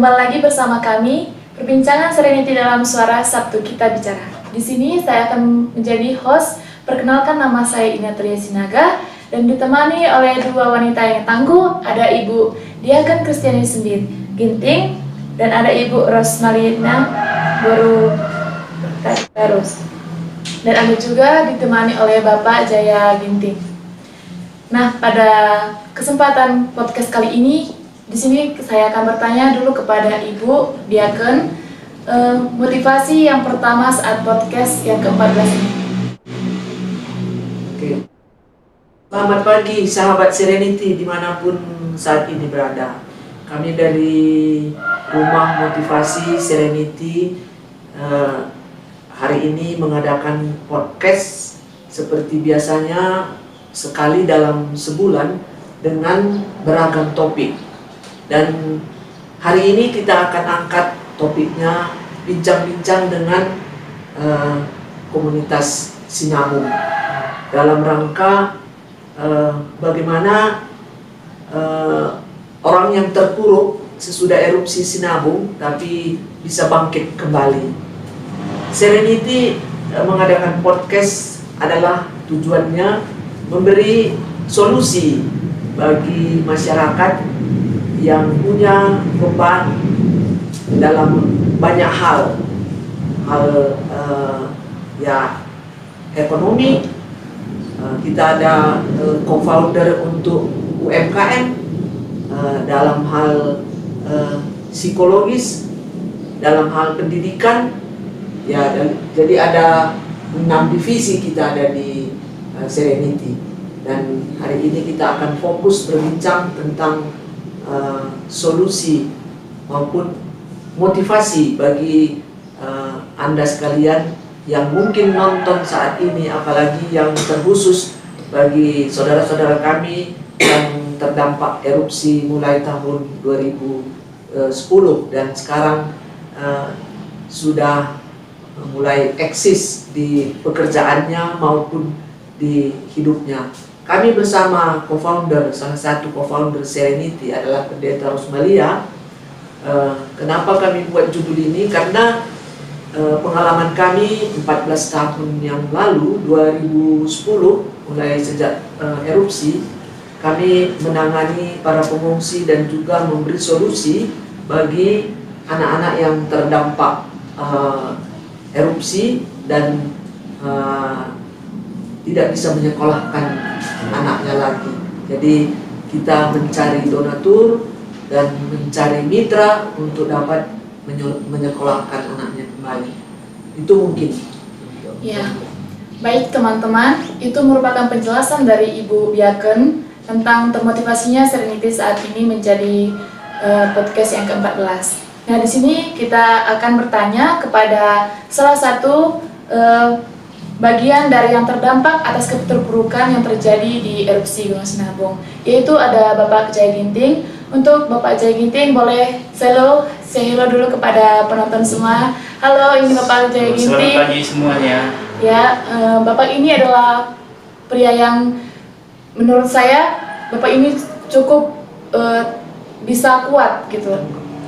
kembali lagi bersama kami, perbincangan Serenity dalam suara Sabtu Kita Bicara. Di sini saya akan menjadi host. Perkenalkan, nama saya Inatria Sinaga dan ditemani oleh dua wanita yang tangguh. Ada Ibu Diaken Kristiani Sendit Ginting dan ada Ibu Rosmalina Boru Tarus. Dan ada juga ditemani oleh Bapak Jaya Ginting. Nah, pada kesempatan podcast kali ini, di sini saya akan bertanya dulu kepada Ibu Diaken, motivasi yang pertama saat podcast yang ke-14 ini. Oke. Selamat pagi sahabat Serenity dimanapun saat ini berada. Kami dari Rumah Motivasi Serenity hari ini mengadakan podcast seperti biasanya sekali dalam sebulan dengan beragam topik. Dan hari ini kita akan angkat topiknya bincang-bincang dengan komunitas sinabung dalam rangka bagaimana orang yang terpuruk sesudah erupsi sinabung tapi bisa bangkit kembali. Serenity mengadakan podcast adalah tujuannya memberi solusi bagi masyarakat yang punya beban dalam banyak hal ya ekonomi. Kita ada co-founder untuk UMKM, dalam hal psikologis, dalam hal pendidikan ya, dan jadi ada 6 divisi kita ada di Serenity. Dan hari ini kita akan fokus berbincang tentang solusi maupun motivasi bagi Anda sekalian yang mungkin nonton saat ini, apalagi yang terkhusus bagi saudara-saudara kami yang terdampak erupsi mulai tahun 2010 dan sekarang sudah mulai eksis di pekerjaannya maupun di hidupnya. Kami bersama co-founder, salah satu co-founder Serenity adalah Pendeta Rosmalia. Kenapa kami buat judul ini? Karena pengalaman kami 14 tahun yang lalu, 2010, mulai sejak erupsi, kami menangani para pengungsi dan juga memberi solusi bagi anak-anak yang terdampak erupsi dan tidak bisa menyekolahkan anaknya lagi. Jadi kita mencari donatur dan mencari mitra untuk dapat menyekolahkan anaknya kembali. Itu mungkin. Ya, baik teman-teman, itu merupakan penjelasan dari Ibu Diaken tentang termotivasinya Serenity saat ini menjadi podcast yang ke-14. Nah, di sini kita akan bertanya kepada salah satu bagian dari yang terdampak atas keterpurukan yang terjadi di erupsi Gunung Sinabung, yaitu ada Bapak Jaya Ginting. Untuk Bapak Jaya Ginting, boleh say hello dulu kepada penonton semua. Halo, ini Bapak Jaya Ginting. Selamat pagi semuanya. Ya, Bapak ini adalah pria yang menurut saya Bapak ini cukup bisa kuat gitu,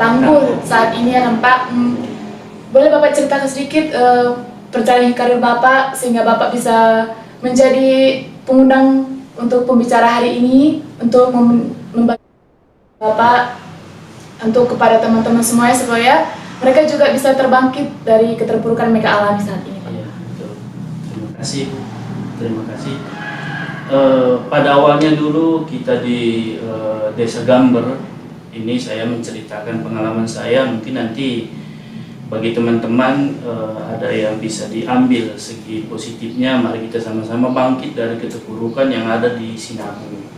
tangguh saat ini ya nampak. Boleh Bapak ceritakan sedikit perjalanan karir Bapak sehingga Bapak bisa menjadi pengundang untuk pembicara hari ini, untuk membagi Bapak untuk kepada teman-teman semuanya supaya mereka juga bisa terbangkit dari keterpurukan mereka alami saat ini, Pak. Iya, betul. Terima kasih. Pada awalnya dulu kita di Desa Gamber ini saya menceritakan pengalaman saya, mungkin nanti bagi teman-teman ada yang bisa diambil segi positifnya. Mari kita sama-sama bangkit dari keterpurukan yang ada di Sinabung.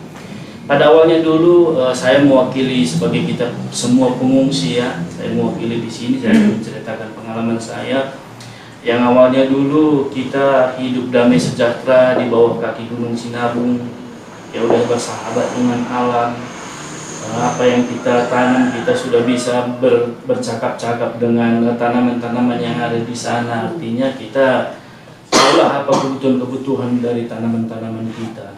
Pada awalnya dulu saya mewakili sebagai kita semua pengungsi ya. Saya mewakili di sini, saya menceritakan pengalaman saya. Yang awalnya dulu kita hidup damai sejahtera di bawah kaki Gunung Sinabung. Ya udah bersahabat dengan alam. Apa yang kita tanam kita sudah bisa bercakap-cakap dengan tanaman-tanaman yang ada di sana. Artinya kita tahulah apa kebutuhan dari tanaman-tanaman kita.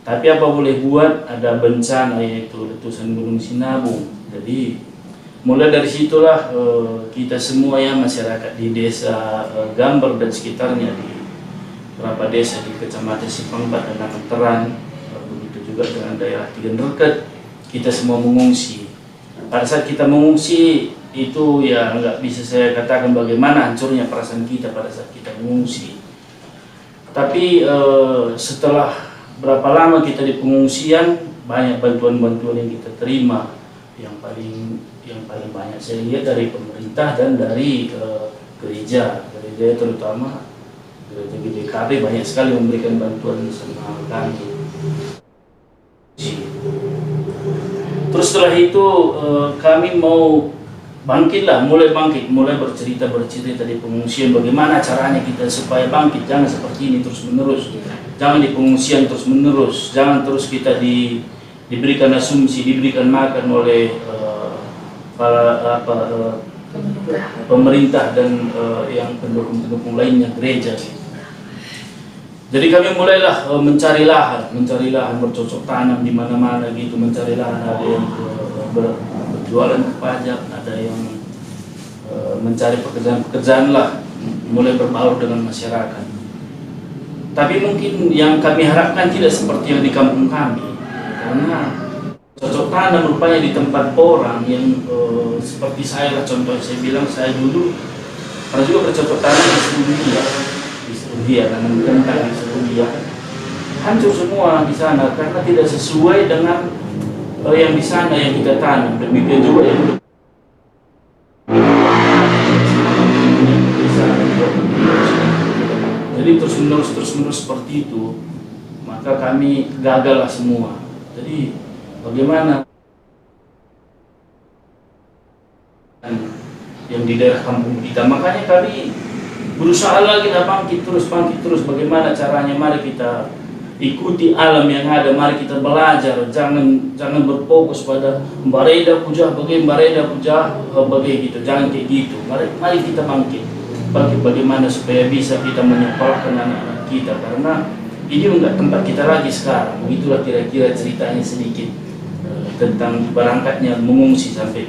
Tapi apa boleh buat, ada bencana yaitu letusan Gunung Sinabung. Jadi mulai dari situlah kita semua ya masyarakat di desa Gamber dan sekitarnya, di beberapa desa di Kecamatan Simpangbat dan Namanteran, begitu juga dengan daerah Tigan Reket, kita semua mengungsi. Pada saat kita mengungsi itu ya nggak bisa saya katakan bagaimana hancurnya perasaan kita pada saat kita mengungsi. Tapi setelah berapa lama kita di pengungsian, banyak bantuan-bantuan yang kita terima. Yang paling banyak saya lihat dari pemerintah dan dari gereja terutama gereja GDKB banyak sekali memberikan bantuan sama kami. Terus setelah itu kami mau mulai bercerita di pengungsian, bagaimana caranya kita supaya bangkit, jangan seperti ini terus menerus, jangan di pengungsian terus menerus, jangan terus kita diberikan asumsi, diberikan makan oleh pemerintah dan yang pendukung-pendukung lainnya, gereja. Jadi kami mulailah mencari lahan, bercocok tanam di mana-mana gitu, mencari lahan. Ada yang berjualan ke pajak, ada yang mencari pekerjaan lah, mulai berbaur dengan masyarakat. Tapi mungkin yang kami harapkan tidak seperti yang di kampung kami, karena cocok tanam rupanya di tempat orang yang seperti saya lah, contoh saya bilang, saya dulu pernah juga bercocok tanam di Serbia, nanam kentang di Serbia, hancur semua di sana karena tidak sesuai dengan yang di sana yang kita tanam. Demikian juga yang di sana. Jadi terus menerus seperti itu, maka kami gagal lah semua. Jadi bagaimana yang di daerah kampung kita, makanya kami berusaha lagi bangkit terus, bagaimana caranya, mari kita ikuti alam yang ada, mari kita belajar, jangan berfokus pada bareda puja gitu, jangan kayak gitu. Mari kita bangkit bagaimana supaya bisa kita menyekolahkan anak-anak kita, karena ini enggak tempat kita lagi sekarang. Begitulah kira-kira ceritanya sedikit tentang berangkatnya mengungsi sampai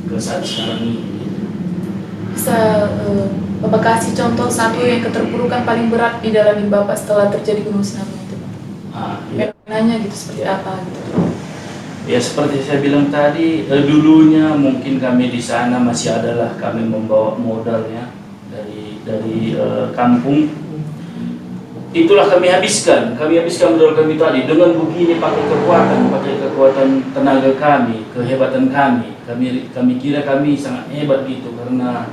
ke saat sekarang ini. Bisa Bapak kasih contoh satu yang keterpurukan paling berat di dalam Bapak setelah terjadi gunung sinabung itu, Pak? Ya. Nanya gitu seperti apa gitu? Ya seperti saya bilang tadi, dulunya mungkin kami di sana masih adalah kami membawa modalnya dari kampung. Itulah kami habiskan modal kami tadi dengan begini, pakai kekuatan tenaga kami, kehebatan kami. Kami kira kami sangat hebat gitu karena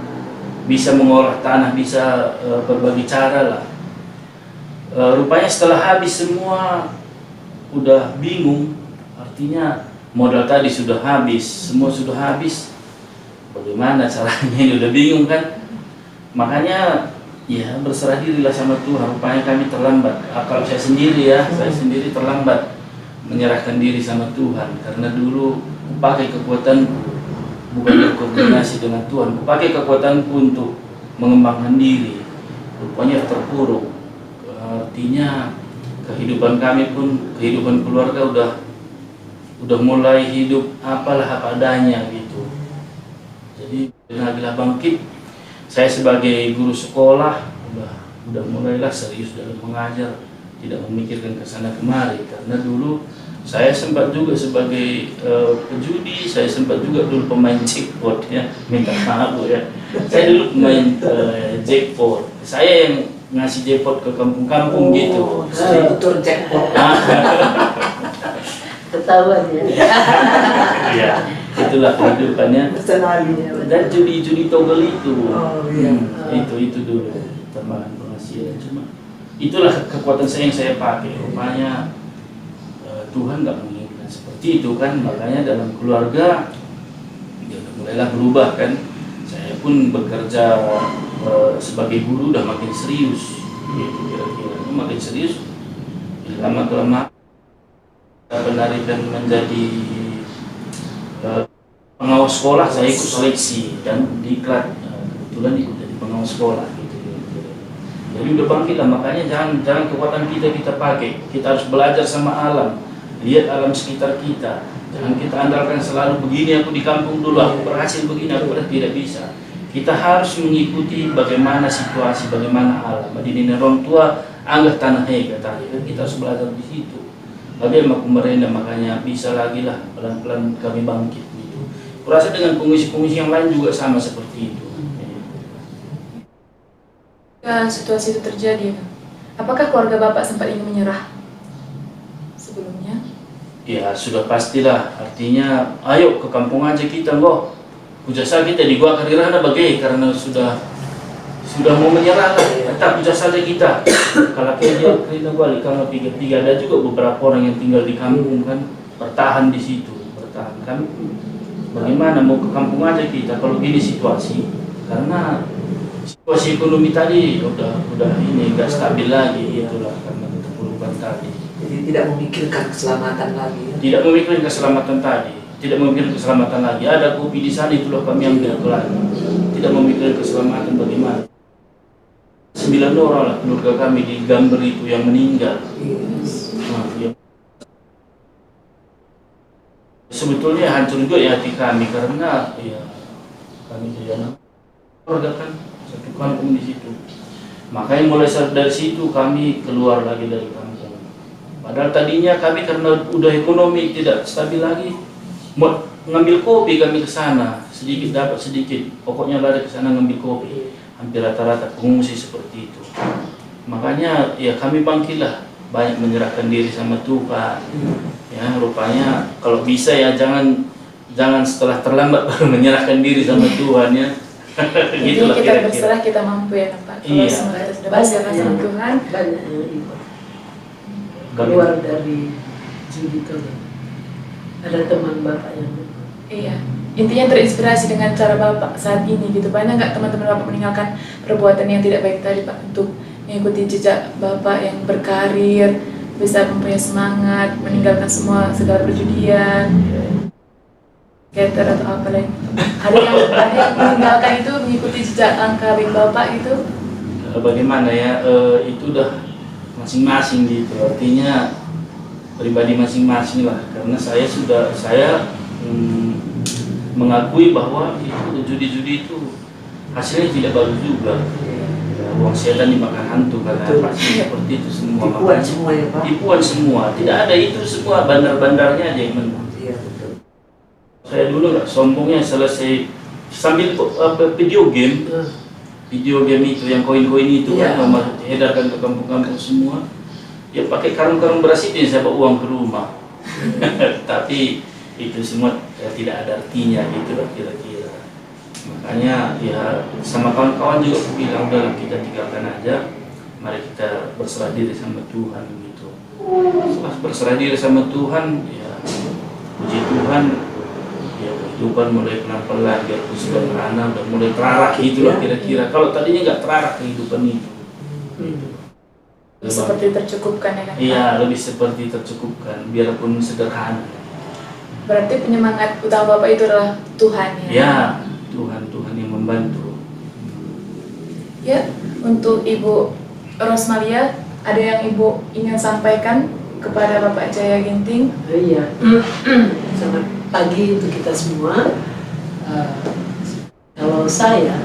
bisa mengolah tanah, bisa berbagai cara lah. Rupanya setelah habis semua udah bingung, artinya modal tadi sudah habis, semua sudah habis. Bagaimana caranya, ini udah bingung kan? Makanya ya berserah dirilah sama Tuhan. Rupanya kami terlambat. Kalau saya sendiri terlambat menyerahkan diri sama Tuhan, karena dulu pakai kekuatan bukan berkoordinasi dengan Tuhan, pakai kekuatanku untuk mengembangkan diri. Rupanya terpuruk. Artinya kehidupan kami pun, kehidupan keluarga udah mulai hidup apa adanya gitu. Jadi lagi bangkit. Saya sebagai guru sekolah udah mulailah serius dalam mengajar, tidak memikirkan kesana kemari, karena dulu saya sempat juga sebagai pejudi, saya sempat juga dulu pemain jackpot ya, minta maaf ya. Saya dulu pemain jackpot, saya yang ngasih jackpot ke kampung-kampung gitu. Betul jackpot. Ketahuan ya. Iya, itulah kehidupannya. Dan judi togel itu, itu dulu tambahan penghasilan. Cuma itulah kekuatan saya yang saya pakai. Rupanya Tuhan nggak menginginkan seperti itu kan, makanya dalam keluarga ya mulailah berubah kan. Saya pun bekerja sebagai guru udah makin serius, gitu kira-kira. Makin serius, lama-kelamaan benar dan menjadi pengawas sekolah. Saya ikut seleksi dan diklat, kebetulan ikut jadi pengawas sekolah gitu. Jadi udah bangkit lah, makanya jangan kekuatan kita pakai. Kita harus belajar sama alam, lihat alam sekitar kita, Jangan kita andalkan selalu begini, aku di kampung dulu, aku berhasil begini, aku berhasil. Tidak bisa. Kita harus mengikuti bagaimana situasi, bagaimana alam. Madinina orang tua anggap tanah katanya. Kita harus belajar di situ. Tapi emak pemerintah makanya bisa lagi lah pelan-pelan kami bangkit gitu. Kurasa dengan pengungsi-pengungsi yang lain juga sama seperti itu. Ketika situasi itu terjadi, apakah keluarga Bapak sempat ingin menyerah sebelumnya? Ya sudah pastilah, artinya ayo ke kampung aja kita kok. Jasa kita di gua karirana bagai karena sudah mau menyerah lah. Tetap jasa saja kita. Kalau kita balik kalau tiga ada juga beberapa orang yang tinggal di kampung kan bertahan di situ, bertahan kan. Bagaimana mau ke kampung aja kita kalau gini situasi? Karena situasi ekonomi tadi udah ini enggak stabil lagi, itulah karena keterpurukan tadi. Jadi tidak memikirkan keselamatan lagi. Ya? Tidak memikirkan keselamatan tadi. Tidak memikirkan keselamatan lagi. Ada kopi di sana, itulah kami ambil lagi. Tidak memikirkan keselamatan bagaimana. 9 orang lah keluarga kami di Gamber itu yang meninggal. Yes. Nah, ya. Sebetulnya hancur juga ya hati kami karena ya kami tidak keluarga kan satu kampung di situ. Makanya mulai dari situ kami keluar lagi dari kampung. Padahal tadinya kami karena udah ekonomi tidak stabil lagi. Mau ngambil kopi kami ke sana, sedikit dapat sedikit, pokoknya lari ke sana ngambil kopi. Hampir rata-rata pengungsi seperti itu. Makanya ya kami bangkitlah, banyak menyerahkan diri sama Tuhan. Ya rupanya kalau bisa ya jangan setelah terlambat baru menyerahkan diri sama Tuhan ya. Jadi kita berserah, kita mampu ya Pak. Kalau semua kita sudah berserah sama Tuhan, banyak yang ikut keluar dari judi itu. Ada teman Bapak yang iya, intinya terinspirasi dengan cara Bapak saat ini gitu. Banyak nggak teman-teman Bapak meninggalkan perbuatan yang tidak baik tadi Pak untuk mengikuti jejak Bapak yang berkarir, bisa mempunyai semangat, meninggalkan semua segala perjudian, skater atau apa lain. Ada yang meninggalkan itu mengikuti jejak langkah baik Bapak itu. Bagaimana ya, itu udah masing-masing gitu, artinya pribadi masing-masing lah. Karena saya mengakui bahwa itu judi-judi itu hasilnya tidak bagus juga. Ya, uang setan dimakan hantu karena pasti seperti itu semua. Tipuan semua ya Pak. Tipuan semua, tidak ada itu semua, bandar-bandarnya aja yang menang. Iya betul. Saya dulu nggak sombongnya selesai sambil video game itu yang koin-koin itu kan nomor edarkan ke kampung-kampung semua. Ya pakai karung-karung beras itu yang saya bawa uang ke rumah. Tapi itu semua ya, tidak ada artinya gitu lah kira-kira. Makanya ya sama kawan-kawan juga aku bilang udah kita tinggalkan aja. Mari kita berserah diri sama Tuhan gitu. Setelah berserah diri sama Tuhan ya puji Tuhan ya kehidupan mulai pelan-pelan biarpun sederhana udah mulai terarah gitu lah kira-kira. Kalau tadinya nggak terarah kehidupan itu. Seperti tercukupkan ya kan? Iya, lebih seperti tercukupkan, biarpun sederhana. Berarti penyemangat utama Bapak itu adalah Tuhan ya? Ya, Tuhan yang membantu. Ya, untuk Ibu Rosmalia, ada yang Ibu ingin sampaikan kepada Bapak Jaya Ginting? iya. Selamat pagi untuk kita semua. Kalau saya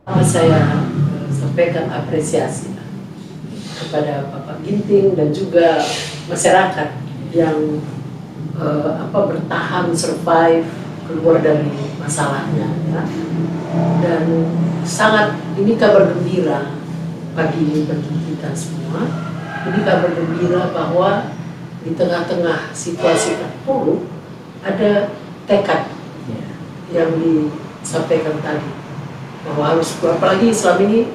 mungkin saya sampaikan apresiasi kepada Bapak Ginting dan juga masyarakat yang bertahan, survive, keluar dari masalahnya ya. Dan sangat ini kabar gembira pagi ini bagi kita semua. Ini kabar gembira bahwa di tengah-tengah situasi terpuruk ada tekad yang disampaikan tadi bahwa harus, apalagi selama ini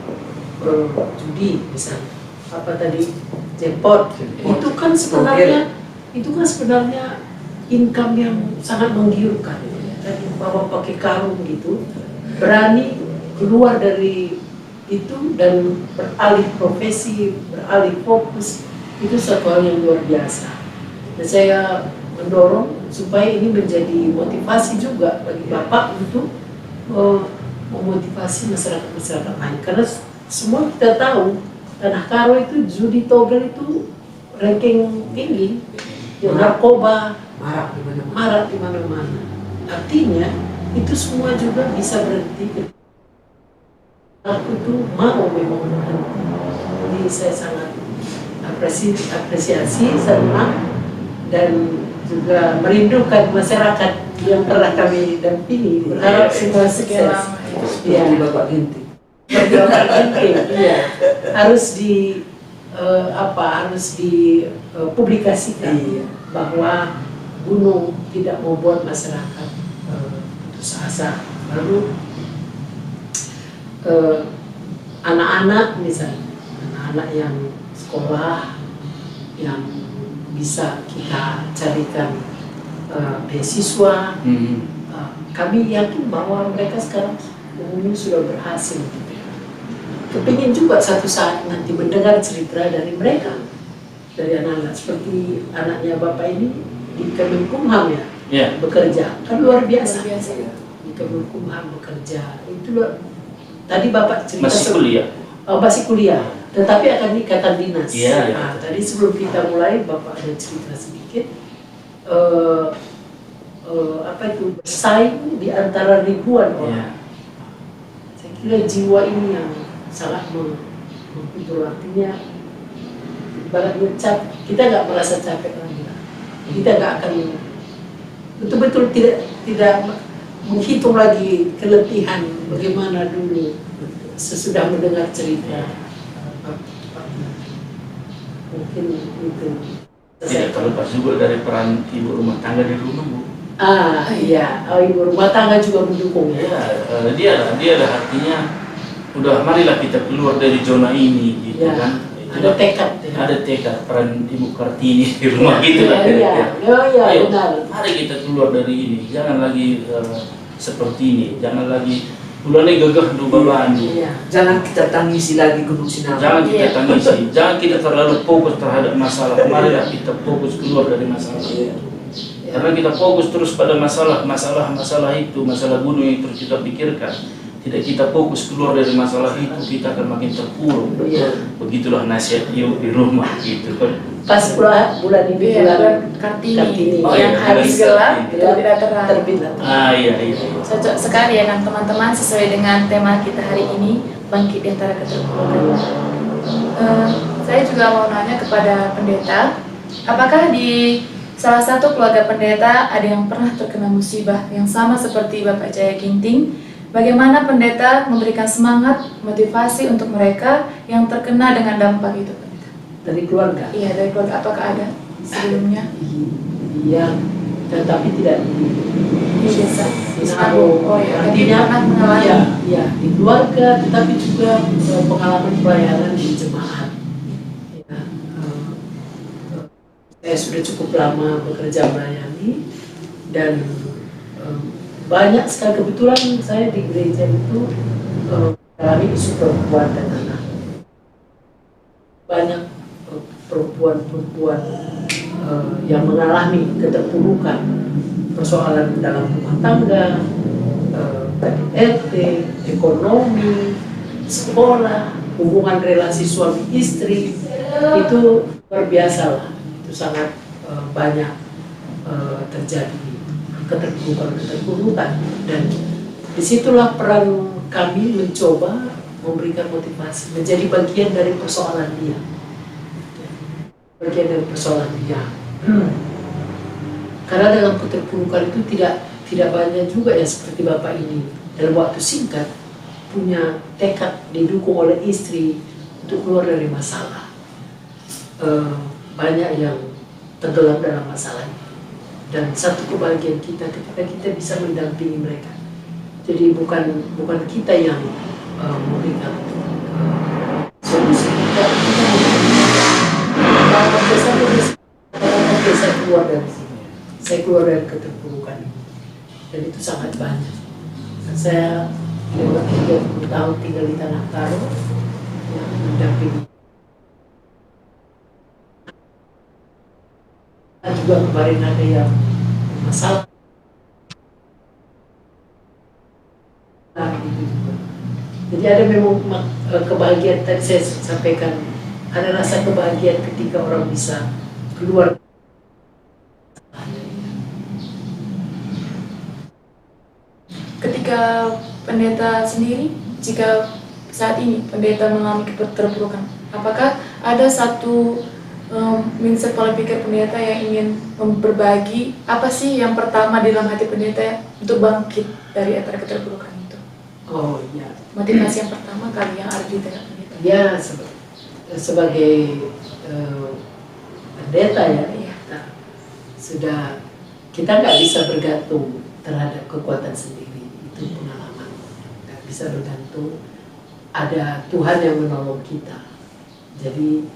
judi misalnya apa tadi jackpot itu kan sebenarnya income yang sangat menggiurkan dan bawa pakai karung gitu berani keluar dari itu dan beralih profesi, beralih fokus, itu satu hal yang luar biasa. Dan saya mendorong supaya ini menjadi motivasi juga bagi Bapak untuk memotivasi masyarakat lain, karena semua kita tahu Tanah Karo itu judi togel itu ranking tinggi ya, narkoba Marak di mana-mana. marak di mana-mana. Artinya itu semua juga bisa berhenti. Aku tuh mau memang berhenti. Jadi saya sangat apresiasi, senang, dan juga merindukan masyarakat yang pernah kami dampingi. Berharap semua Sekian sukses. lama ya. Iya. Seperti Bapak Ginting. Perjuangan penting, iya. Harus harus dipublikasikan Iya. bahwa gunung tidak membuat masyarakat putus asa. Lalu anak-anak misalnya, anak-anak yang sekolah yang bisa kita carikan beasiswa, kami yakin bahwa mereka sekarang umumnya sudah berhasil. Kepingin juga satu saat nanti mendengar cerita dari mereka, dari anak-anak, seperti anaknya Bapak ini di Kemenkumham ya, Ya. bekerja, kan luar biasa. Luar biasa. Di Kemenkumham bekerja, itu tadi Bapak cerita Masih kuliah. masih kuliah, tetapi akan di ikatan dinas. Iya, iya. Nah, tadi sebelum kita mulai Bapak ada cerita sedikit, bersaing di antara ribuan orang. Ya. Saya kira jiwa ini yang sangat menghibur, artinya ibaratnya kita nggak merasa capek lagi, kita nggak akan betul-betul tidak menghitung lagi keletihan bagaimana dulu sesudah mendengar cerita. Mungkin itu. Tidak terlepas juga dari peran ibu rumah tangga di rumah, Bu. Iya, ibu rumah tangga juga mendukung ya. Ya, dia lah artinya udah marilah kita keluar dari zona ini gitu Ya, kan. ada tekad ya. Ada tekad peran Ibu Kartini di rumah gitu lah. Iya, Ayo, benar. mari kita keluar dari ini. Jangan lagi seperti ini. Jangan lagi bulannya gagah dua bandu. Iya. Jangan kita tangisi lagi Gunung Sinabung. Jangan kita Iya. tangisi. Jangan kita terlalu fokus terhadap masalah. Marilah kita fokus keluar dari masalah. Iya. Karena kita fokus terus pada masalah itu, masalah gunung yang terus kita pikirkan. Tidak kita fokus keluar dari masalah itu, kita akan makin terpuruk. Iya. Begitulah nasihat ibu di rumah gitu kan. Pas bulan ini Iya, bulan bulan Kartini, Oh, yang iya, hari bulan gelap Kartini. itu tidak terang. terbit. Iya. Cocok sekali ya kan teman-teman, sesuai dengan tema kita hari ini, bangkit di antara keterpurukan. Saya juga mau nanya kepada pendeta, apakah di salah satu keluarga pendeta ada yang pernah terkena musibah yang sama seperti Bapak Jaya Ginting? Bagaimana pendeta memberikan semangat, motivasi untuk mereka yang terkena dengan dampak itu, pendeta? Dari keluarga. Iya, dari keluarga, apakah ada sebelumnya? Iya, tetapi tidak Di desa Sinabung. Oh ya, jadi Artinya pernah mengalami. ya, di keluarga, tetapi juga pengalaman pelayanan di jemaat. Ya, saya sudah cukup lama bekerja melayani dan banyak sekali, kebetulan saya di gereja itu mengalami isu perempuan dan anak. Banyak perempuan-perempuan yang mengalami keterpurukan, persoalan dalam rumah tangga, KDRT, ekonomi, sekolah, hubungan relasi suami istri, itu luar biasa lah. Itu sangat banyak terjadi keterpurukan, dan disitulah peran kami mencoba memberikan motivasi, menjadi bagian dari persoalan dia, karena dalam keterpurukan itu tidak banyak juga ya seperti Bapak ini dalam waktu singkat punya tekad, didukung oleh istri untuk keluar dari masalah. Banyak yang tenggelam dalam masalah ini. Dan satu kebahagiaan kita ketika kita bisa mendampingi mereka. Jadi bukan kita yang memberikan solusi, kita saya keluar dari sini, saya keluar dari keterpurukan ini, dan itu sangat banyak. Dan saya lewat 30 tahun tinggal di Tanah Karo yang mendampingi. Juga kemarin ada yang masalah gitu juga. Jadi ada memang kebahagiaan, tadi saya sampaikan, ada rasa kebahagiaan ketika orang bisa keluar jika pendeta sendiri, jika saat ini pendeta mengalami keterpurukan, apakah ada satu mindset pola pikir pendeta yang ingin berbagi apa sih yang pertama di dalam hati pendeta untuk bangkit dari antara keterpurukan itu? Oh iya. Motivasi yang pertama kali yang ada di tengah pendeta. Ya, sebagai pendeta ya, Iya. nah, sudah kita nggak bisa bergantung terhadap kekuatan sendiri, itu pengalaman. Nggak bisa bergantung, ada Tuhan yang menolong kita. Jadi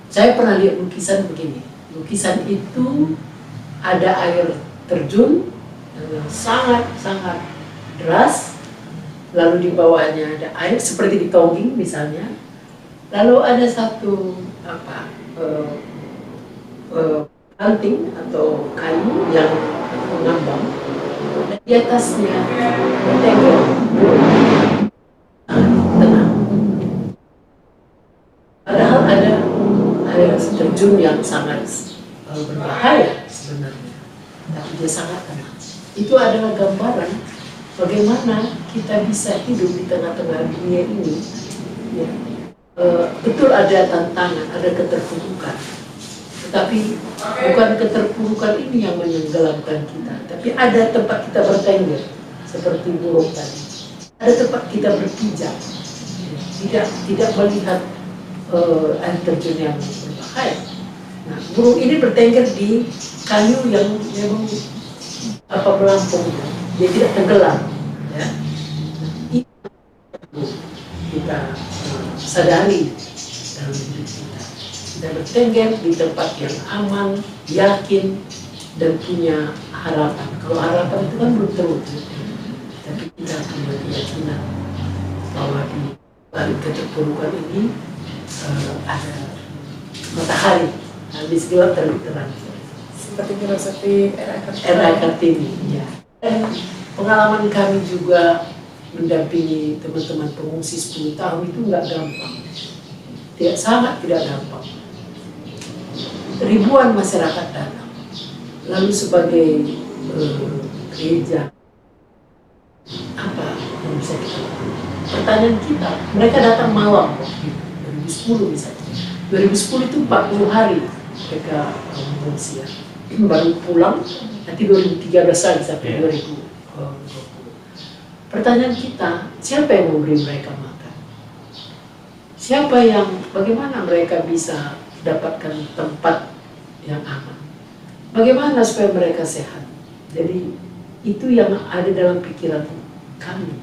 saya pernah lihat lukisan begini. Lukisan itu ada air terjun yang sangat deras, lalu di bawahnya ada air seperti di Tongging misalnya. Lalu ada satu ranting atau kayu yang mengambang, dan di atasnya bertengger tenang. Padahal ada air terjun yang sangat berbahaya sebenarnya, tapi dia sangat tenang. Itu adalah gambaran bagaimana kita bisa hidup di tengah-tengah dunia ini. Ya. Betul ada tantangan, ada keterpurukan, tetapi bukan keterpurukan ini yang menenggelamkan kita, tapi ada tempat kita bertengger seperti burung tadi. Ada tempat kita berpijak, tidak melihat air terjun yang berbahaya. Nah, burung ini bertengger di kayu yang memang melampung, dia tidak tenggelam. Ya. Nah, itu kita sadari dalam hidup kita. Kita bertengger di tempat yang aman, yakin, dan punya harapan. Kalau harapan itu kan belum terwujud, tapi kita punya keyakinan bahwa di balik keterpurukan ini ada matahari, habis gelap terbit terang. Seperti filosofi R.A. Kartini, ya. Dan pengalaman kami juga mendampingi teman-teman pengungsi 10 tahun itu nggak gampang, sangat tidak gampang. Ribuan masyarakat datang, lalu sebagai gereja apa yang bisa kita lakukan? Pertanyaan kita, mereka datang malam waktu 2010 misalnya. 2010 itu 40 hari mereka mengungsi, ya. Baru pulang nanti 2013 lagi sampai 2020. Pertanyaan kita, siapa yang memberi mereka makan? Bagaimana mereka bisa dapatkan tempat yang aman? Bagaimana supaya mereka sehat? Jadi itu yang ada dalam pikiran kami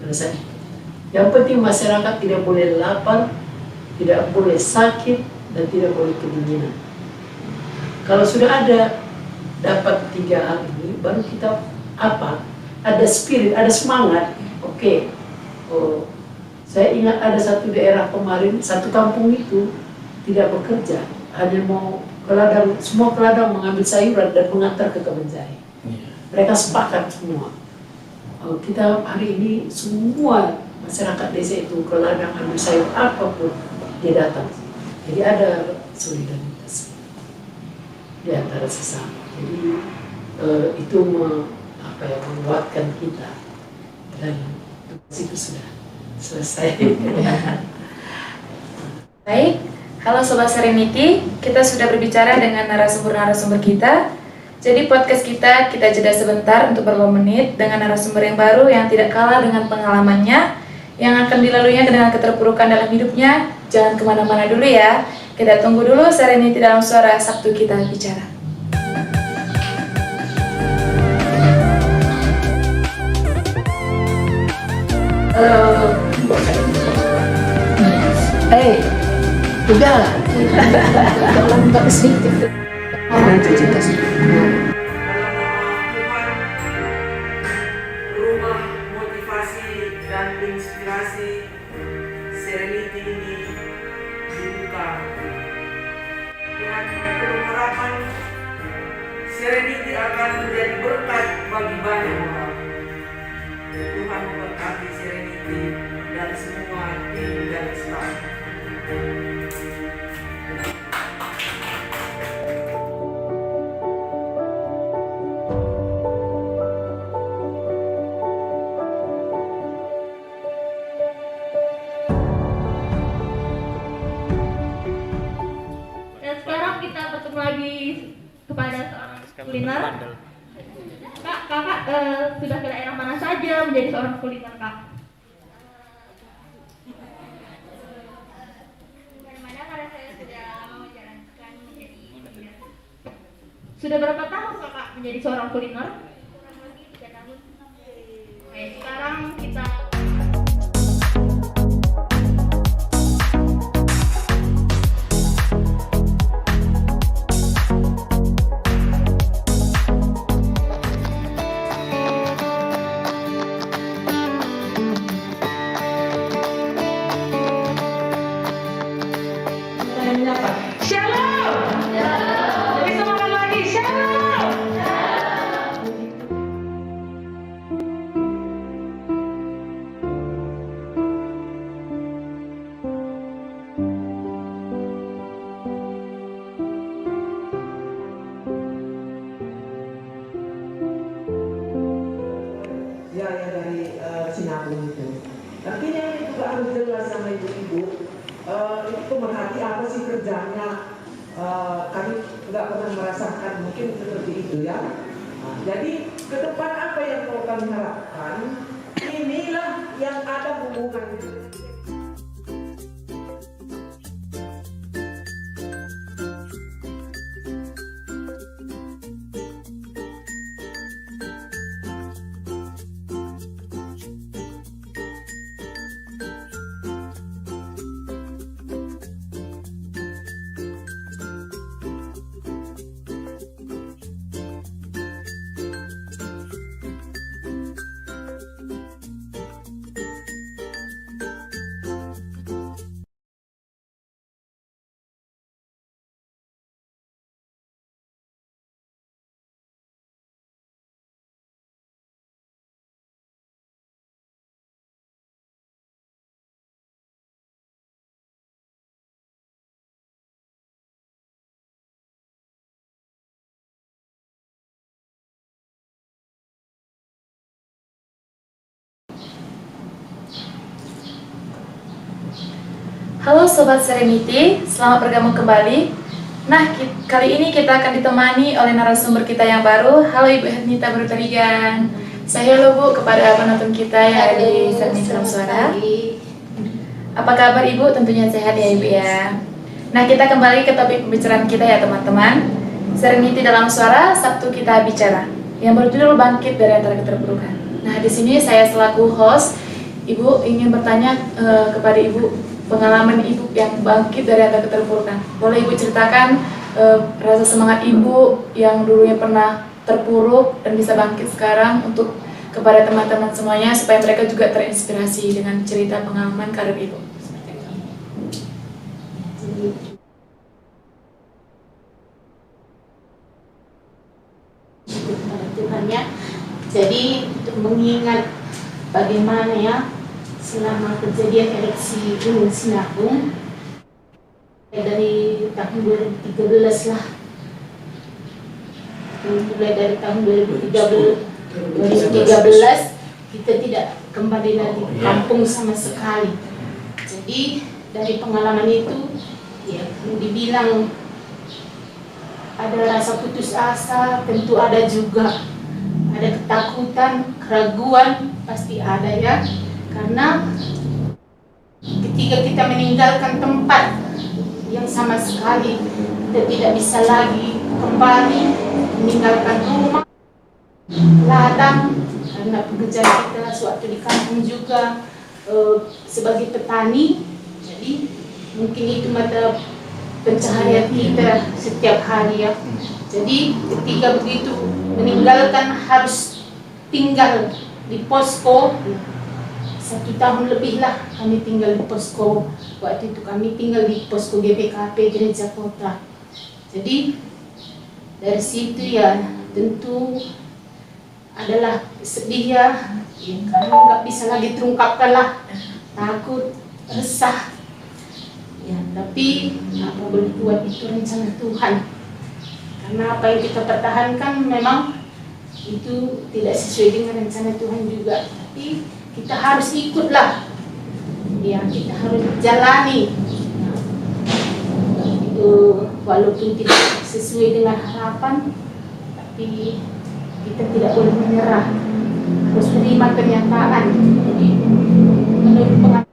pada saat itu. Yang penting masyarakat tidak boleh lapar, tidak boleh sakit, dan tidak boleh kedinginan. Kalau sudah ada dapat 3 hal ini, baru kita ada spirit, ada semangat. Oke. Saya ingat ada satu daerah kemarin, satu kampung itu tidak bekerja, hanya mau ke ladang, semua ke ladang mengambil sayuran dan mengantar ke kebun jahe. Mereka sepakat semua. Kita hari ini semua masyarakat desa itu ke ladang ambil sayur apapun dia datang. Jadi ada solidaritas di antara sesama. Jadi itu menguatkan kita, dan itu sudah selesai. Baik, halo Sobat Serenity, kita sudah berbicara dengan narasumber-narasumber kita. Jadi podcast kita jeda sebentar untuk beberapa menit dengan narasumber yang baru yang tidak kalah dengan pengalamannya yang akan dilaluinya dengan keterpurukan dalam hidupnya. Jangan kemana-mana dulu ya, kita tunggu dulu Serenity dalam suara Sabtu Kita Bicara. Udah dalam tak sedikit orang cerita Rumah motivasi dan inspirasi Serenity ini dibuka dengan penuh harapan Serenity akan menjadi berkat bagi banyak orang. Tuhan memberkati Serenity dan semua tim dan staf. kepada seorang kuliner. Kak, kakak sudah ke daerah mana saja menjadi seorang kuliner, Kak? Dari mana karena saya sudah lama menjalankan menjadi kuliner. Sudah berapa tahun kakak menjadi seorang kuliner? Kurang lebih 3 tahun. Oke, sekarang kita Ya dari Sinabung itu. Artinya ini juga harus jelas sama ibu-ibu. Itu pemerhati apa sih kerjanya? Kami nggak pernah merasakan mungkin seperti itu ya. Jadi ke depan apa yang mau kami harapkan? Inilah yang ada hubungan. Halo Sobat Serenity, selamat bergabung kembali. Nah, kali ini kita akan ditemani oleh narasumber kita yang baru. Halo Ibu Hetnita Brutaligan. Saya halo Bu kepada penonton kita yang ada di Serenity Dalam Suara. Apa kabar Ibu? Tentunya sehat ya Ibu ya. Nah, kita kembali ke topik pembicaraan kita ya teman-teman. Serenity Dalam Suara, Sabtu Kita Bicara, yang berjudul Bangkit dari Antara Keterpurukan. Nah, di sini saya selaku host, Ibu ingin bertanya kepada Ibu, pengalaman Ibu yang bangkit dari antara keterpurukan. Boleh Ibu ceritakan rasa semangat Ibu yang dulunya pernah terpuruk dan bisa bangkit sekarang untuk kepada teman-teman semuanya supaya mereka juga terinspirasi dengan cerita pengalaman karir Ibu. Tuhan ya. Jadi untuk mengingat bagaimana ya selama kejadian erupsi Gunung Sinabung dari tahun 2013 lah, mulai dari tahun 2013 kita tidak kembali lagi ke kampung sama sekali. Jadi dari pengalaman itu ya dibilang ada rasa putus asa, tentu ada juga, ada ketakutan, keraguan pasti ada ya. Karena ketika kita meninggalkan tempat yang sama sekali kita tidak bisa lagi kembali, meninggalkan rumah, ladang, karena pekerjaan kita sewaktu di kampung juga sebagai petani, jadi mungkin itu mata pencaharian kita setiap hari ya. Jadi ketika begitu meninggalkan harus tinggal di posko. 1 tahun lebih lah kami tinggal di posko. Waktu itu kami tinggal di posko GPKP Gereja Kota. Jadi dari situ ya tentu adalah sedih ya, karena nggak bisa lagi terungkapkan lah, takut, resah. Ya, tapi apa boleh buat, itu rencana Tuhan. Karena apa yang kita pertahankan memang itu tidak sesuai dengan rencana Tuhan juga. Tapi kita harus ikutlah, ya kita harus jalani. walaupun tidak sesuai dengan harapan, tapi kita tidak boleh menyerah, harus terima kenyataan. Jadi menurut pengalaman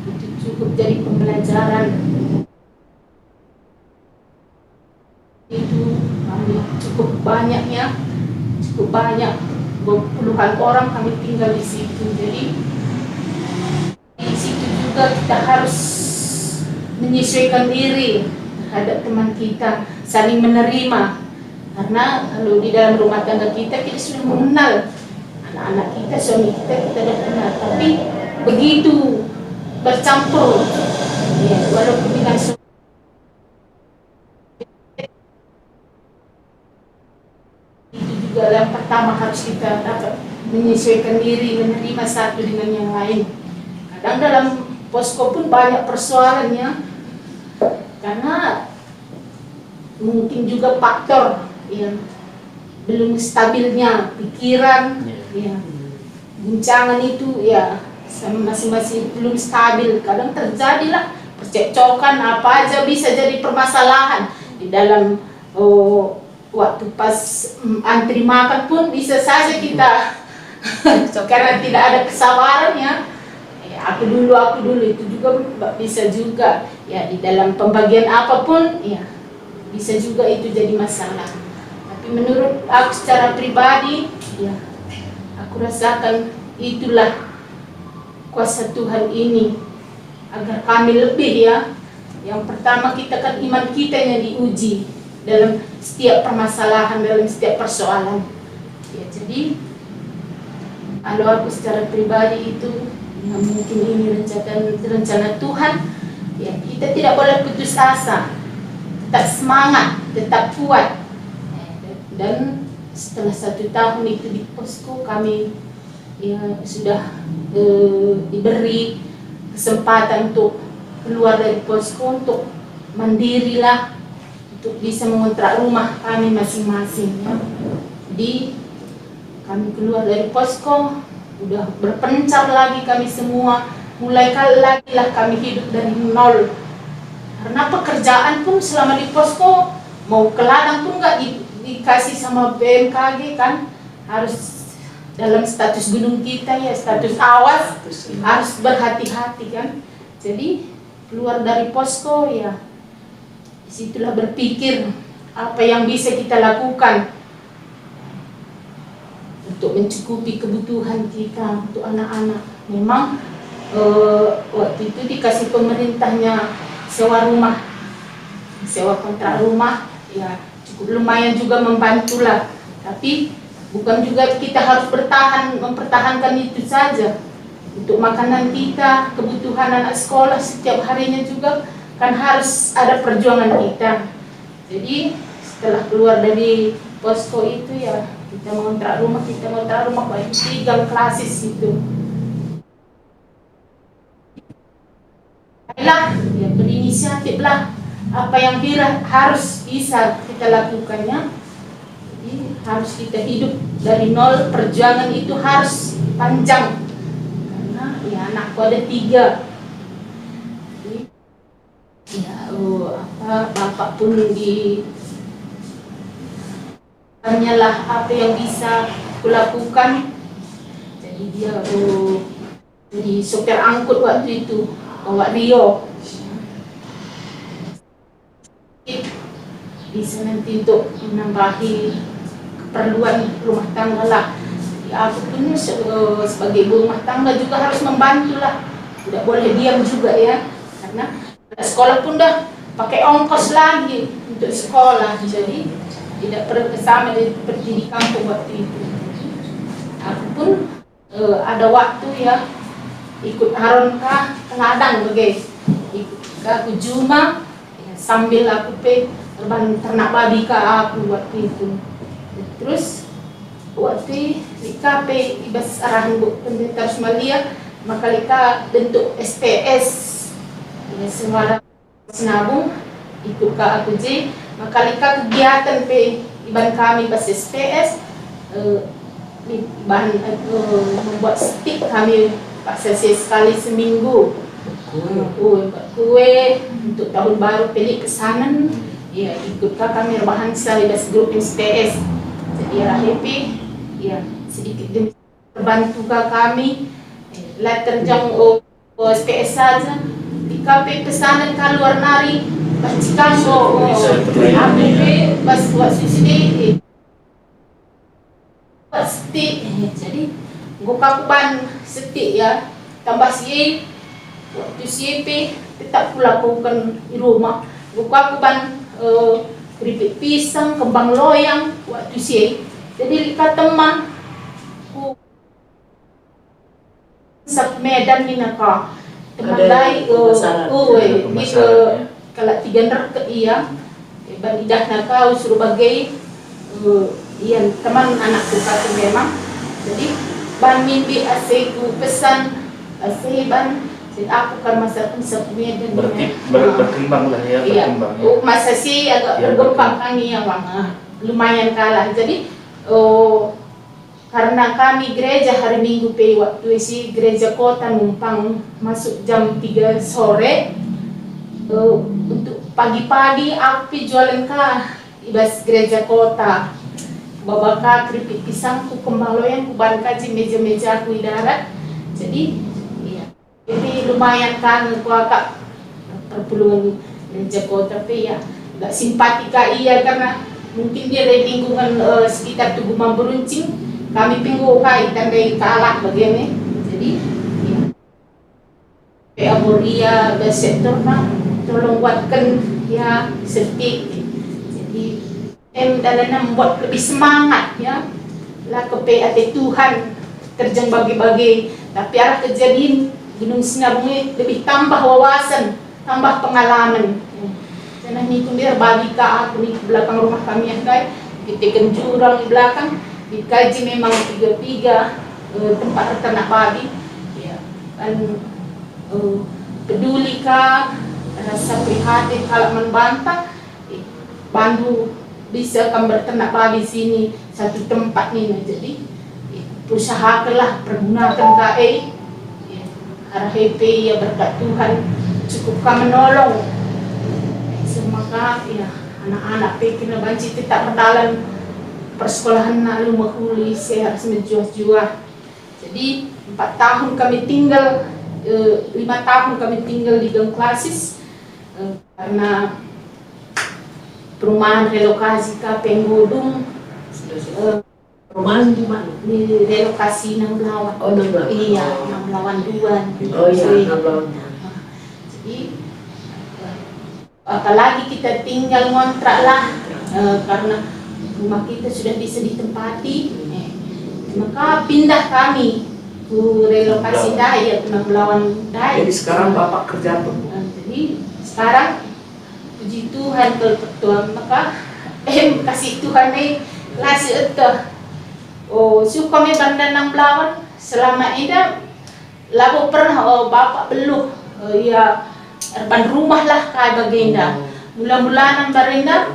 itu cukup jadi pembelajaran. Itu kami cukup banyaknya, cukup banyak, puluhan orang kami tinggal di situ. Jadi di situ juga kita harus menyesuaikan diri terhadap teman kita, saling menerima. Karena kalau di dalam rumah tangga kita sudah mengenal anak-anak kita, suami kita sudah kenal. Tapi begitu bercampur, ya, walaupun dengan itu juga yang pertama harus kita dapat menyesuaikan diri, menerima satu dengan yang lain. Kadang dalam posko pun banyak persoalannya, karena mungkin juga faktor yang belum stabilnya pikiran, ya, guncangan itu ya masing-masing belum stabil. Kadang terjadilah percekcokan, apa aja bisa jadi permasalahan di dalam waktu pas antri makan pun bisa saja kita karena tidak ada kesabaran ya. Aku dulu itu juga bisa juga ya, di dalam pembagian apapun ya bisa juga itu jadi masalah. Tapi menurut aku secara pribadi ya, aku rasakan itulah kuasa Tuhan ini agar kami lebih ya. Yang pertama kita kan iman kita yang diuji dalam setiap permasalahan, dalam setiap persoalan ya. Jadi kalau aku secara pribadi itu ya, mungkin ini rencana Tuhan ya, kita tidak boleh putus asa, tetap semangat, tetap kuat. Dan setelah 1 tahun itu di posko, kami ya sudah diberi kesempatan untuk keluar dari posko, untuk mandirilah, untuk bisa mengontrak rumah kami masing-masing ya. Jadi kami keluar dari posko, udah berpencar lagi kami semua, mulai lagi lah kami hidup dari nol. Karena pekerjaan pun selama di posko, mau ke ladang pun nggak dikasih sama BMKG kan, harus dalam status gunung kita ya, status awas, harus berhati-hati kan. Jadi keluar dari posko ya, disitulah berpikir apa yang bisa kita lakukan untuk mencukupi kebutuhan kita untuk anak-anak. Memang waktu itu dikasih pemerintahnya sewa rumah, sewa kontrak rumah ya, cukup lumayan juga membantu lah. Tapi bukan juga kita harus mempertahankan itu saja. Untuk makanan kita, kebutuhan anak sekolah setiap harinya juga kan harus ada perjuangan kita. Jadi setelah keluar dari posko itu ya, kita mengontrak rumah kayak 3 klasis itu. Ayolah, ya berinisiatif lah, apa yang harus bisa kita lakukannya. Jadi harus kita hidup dari nol, perjuangan itu harus panjang. Karena ya anakku ada 3. Jadi, ya bapak pun hanyalah apa yang bisa kulakukan. Jadi dia jadi sopir angkut waktu itu, bawa Rio. Bisa nanti untuk menambahi keperluan rumah tangga lah. Jadi aku pun sebagai ibu rumah tangga juga harus membantu lah. Tidak boleh diam juga ya, karena sekolah pun dah pakai ongkos lagi untuk sekolah. Jadi tidak pernah sama seperti di kampung waktu itu. Aku pun ada waktu ya ikut Haronkah Ladang guys, ikut aku Juma ya, sambil aku ternak babi ke aku waktu itu. Terus waktu di KP ibas arahan Bu Pendeta Rusmalia, maka lika bentuk SPS ya, semua senabung ikut ke aku J. Maka lika kegiatan iban kami pas SPS bahan membuat stik kami pas sekali seminggu buat kue untuk tahun baru pilih pesanan. Ya, ikut kami rebahan salidas grup SPS. Jadi ya happy, ya sedikit demi terbantu kami. Lah terjang SPS saja di kafe pesanan ke luar nari. Pastikan bas buat susi buat stik. Jadi gokakuban stik ya tambah si waktu siapa tetap pula lakukan di rumah. Gokakuban keripik pisang, kembang loyang waktu si. Jadi lihat teman sab Medan ni naka teman lain di kalau 3 nerke iya banidah naka suruh bagai iya teman anakku kata memang. Jadi ban mimpi aseku pesan aseban jadi aku kan masa sab Medan berkembang lah ya, iya. berkembang. Masa sih agak Ya, bergempang kami yang lumayan kalah. Jadi karena kami gereja hari Minggu waktu si gereja kota numpang masuk jam 3 sore untuk pagi-pagi aku jualan ibas gereja kota babaka keripik pisang ku kembang loyang ku ban kaji meja-meja aku di darat. Jadi iya jadi lumayan kan ku agak perpuluhan gereja kota tapi ya gak simpatika iya karena mungkin dia dari lingkungan sekitar Tugu Mamberuncing. Kami pinggu kaitan dari kalah begini, jadi ya Aboria sektor mah tolong buatkan ya seperti jadi dalam membuat lebih semangat ya lah kepada Tuhan terjang bagi-bagi tapi arah kejadian Gunung Sinabung ini lebih tambah wawasan tambah pengalaman karena ini kundir bagi ke aku di belakang rumah kami yang kayak kita jurang di belakang dikaji memang 3 tempat ternak babi ya kan peduli kah rasa prihatin kalau membantah bantu bisa kan berternak babi sini satu tempat nih jadi usahakanlah pergunakan KE ya, arah HP ya berkat Tuhan cukupkah menolong semoga ya anak-anak pikir banci tetap berdalam persekolahan nak rumah kuli saya harus menjual-jual. Jadi 4 tahun kami tinggal 5 tahun kami tinggal di gang klasis karena perumahan relokasi ke Penggodung Perumahan di mana? di relokasi Nang Belawan. Oh, Nang Belawan. Iya, Nang Belawan Duan. Oh iya, Nang Belawan. Jadi apalagi kita tinggal ngontrak lah karena rumah kita sudah bisa ditempati, maka pindah kami ke relokasi Dayak, Nang Belawan Dayak. Jadi sekarang Bapak kerja apa? Jadi sekarang puji Tuhan berpetuang maka kasih Tuhan ini kasih itu. Oh suka mi banda Nang Belawan selama ini labu pernah Bapak belum ya erban rumah lah kayak baginda. Mula-mulanan barinda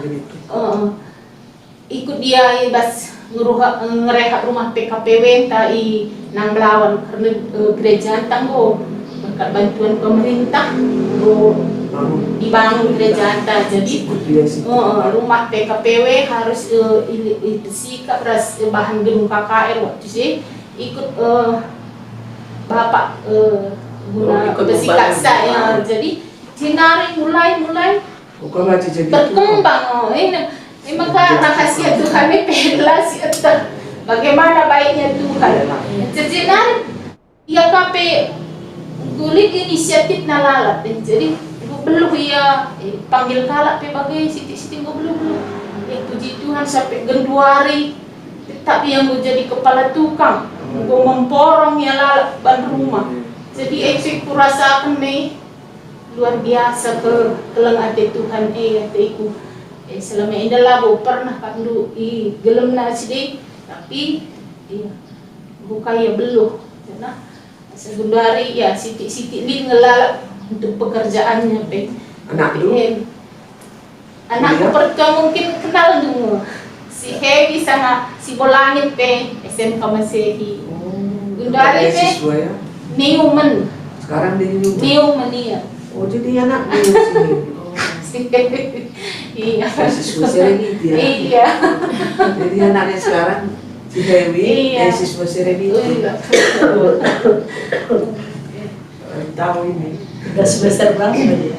ikut dia bas ngerehat rumah PKPW i Nang Belawan karena gereja tanggo berkat bantuan pemerintah dibangun gereja anta jadi rumah PKPW harus sikap ras bahan gedung KKR waktu sih ikut Bapak guna bersikap saya jadi sinari mulai berkembang ini maka rahasia Tuhan ini pelas bagaimana baiknya Tuhan. Jadi ya kape gulit inisiatif nalalat. Jadi belum ya panggil kalak pe bagai siti-siti belum. Ya puji Tuhan sampai Genduari tetap yang gue jadi kepala tukang. Gue memporong ya lalat ban rumah. Jadi saya kurasakan nih luar biasa keleng ade Tuhan ateku. Selama ini labu pernah pandu gelem nasi tapi buka ya belum karena sekundari ya siti-siti ini ngelalak untuk pekerjaannya pe anakku pertama mungkin kenal dulu si Hewi sama si Bolangit pe SMK Masehi gundari pe Newman Sekarang dia juga. pneumonia. Oh jadi anak dia sini. Iya. Siswa Serenity ya. Iya. Jadi anaknya sekarang si Dewi, Iya. siswa Serenity. Iya. Tahu ini. Udah semester berapa dia?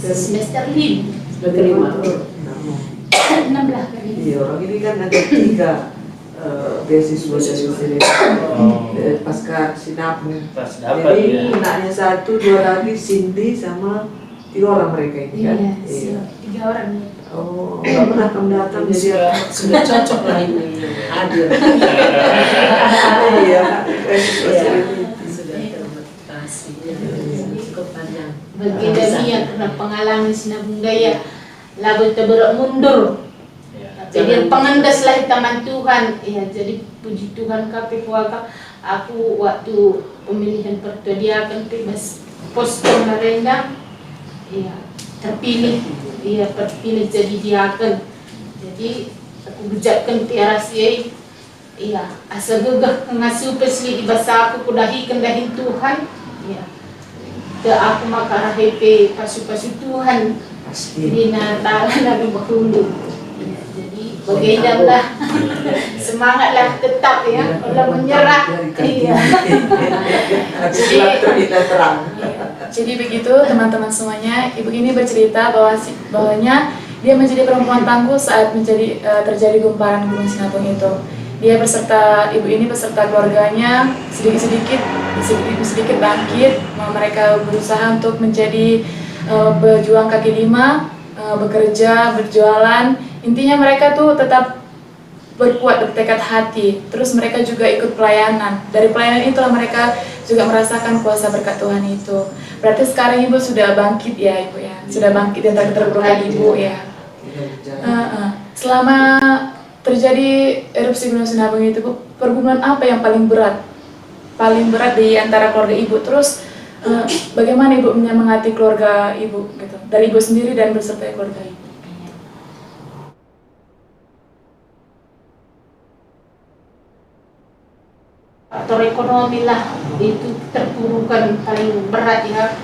Semester 5. Semester 5. 16 kali. Iya, orang ini kan ada 3 beasiswa dari Serenity. Oh. Pasca sinabung. Pas dapat Jadi ya. anaknya 1, 2 lagi Cindy sama 3 orang mereka ini kan. Iya, siap. 3 orang ya. Oh, nggak pernah kamu datang Jadi jadi sudah cocok lah ini hadir. iya, beasiswa Iya. Serenity. Sudah termotivasi. Cukup panjang. Bagi Damia karena pengalaman sinabung gaya lagu terberak mundur. Ya. Jadi pengendas lah taman Tuhan. Ya, jadi puji Tuhan KP Puaka. Aku waktu pemilihan pertua dia akan bebas pos pemerintah. Iya, terpilih. Iya, terpilih jadi diaken. Jadi aku bujatkan tiara siai. Iya, asa gegah ngasuh pesli di bahasa aku kudahi kendahin Tuhan. Iya. Ke aku maka rahepe pasu-pasu Tuhan. Pasti. Jadi Natal lalu berhulu. Ya, jadi bagaimana semangatlah tetap ya, kalau menyerah. Iya. Jadi terang. Jadi begitu teman-teman semuanya, ibu ini bercerita bahwanya dia menjadi perempuan tangguh saat terjadi gumparan Gunung Sinabung itu. Dia ibu ini beserta keluarganya sedikit bangkit. Mereka berusaha untuk menjadi pejuang kaki lima, bekerja, berjualan. Intinya mereka tuh tetap bertekad hati. Terus mereka juga ikut pelayanan. Dari pelayanan itulah mereka juga merasakan kuasa berkat Tuhan itu. Berarti sekarang ibu sudah bangkit ya ibu ya, sudah bangkit dan terberkati ibu ya. Selama terjadi erupsi Gunung Sinabung itu, Bu, pergumulan apa yang paling berat? Paling berat di antara keluarga ibu. Terus bagaimana ibu menyemangati keluarga ibu gitu? Dari ibu sendiri dan beserta keluarga ibu. Faktor ekonomi lah itu terpurukan paling berat ya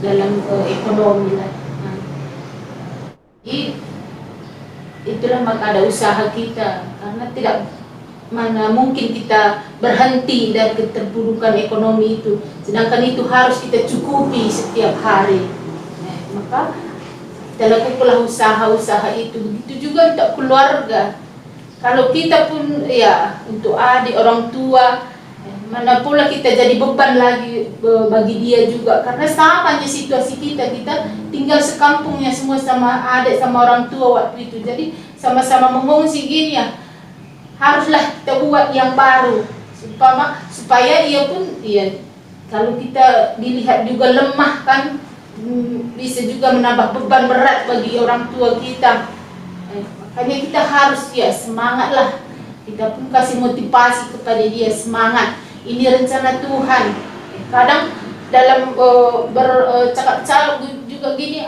dalam ekonomi lah. Jadi itulah maka ada usaha kita, karena tidak mana mungkin kita berhenti dari keterpurukan ekonomi itu, sedangkan itu harus kita cukupi setiap hari. Maka kita lakukanlah usaha-usaha itu. Begitu juga untuk keluarga. Kalau kita pun ya untuk adik, orang tua, mana pula kita jadi beban lagi bagi dia juga, karena sama aja situasi kita tinggal sekampungnya semua sama adik sama orang tua waktu itu, jadi sama-sama mengungsi gini ya, haruslah kita buat yang baru supaya ia pun ya, kalau kita dilihat juga lemah kan, bisa juga menambah beban berat bagi orang tua kita. Makanya kita harus ya semangatlah, kita pun kasih motivasi kepada dia, semangat, ini rencana Tuhan. Kadang dalam bercakap-cakap juga gini,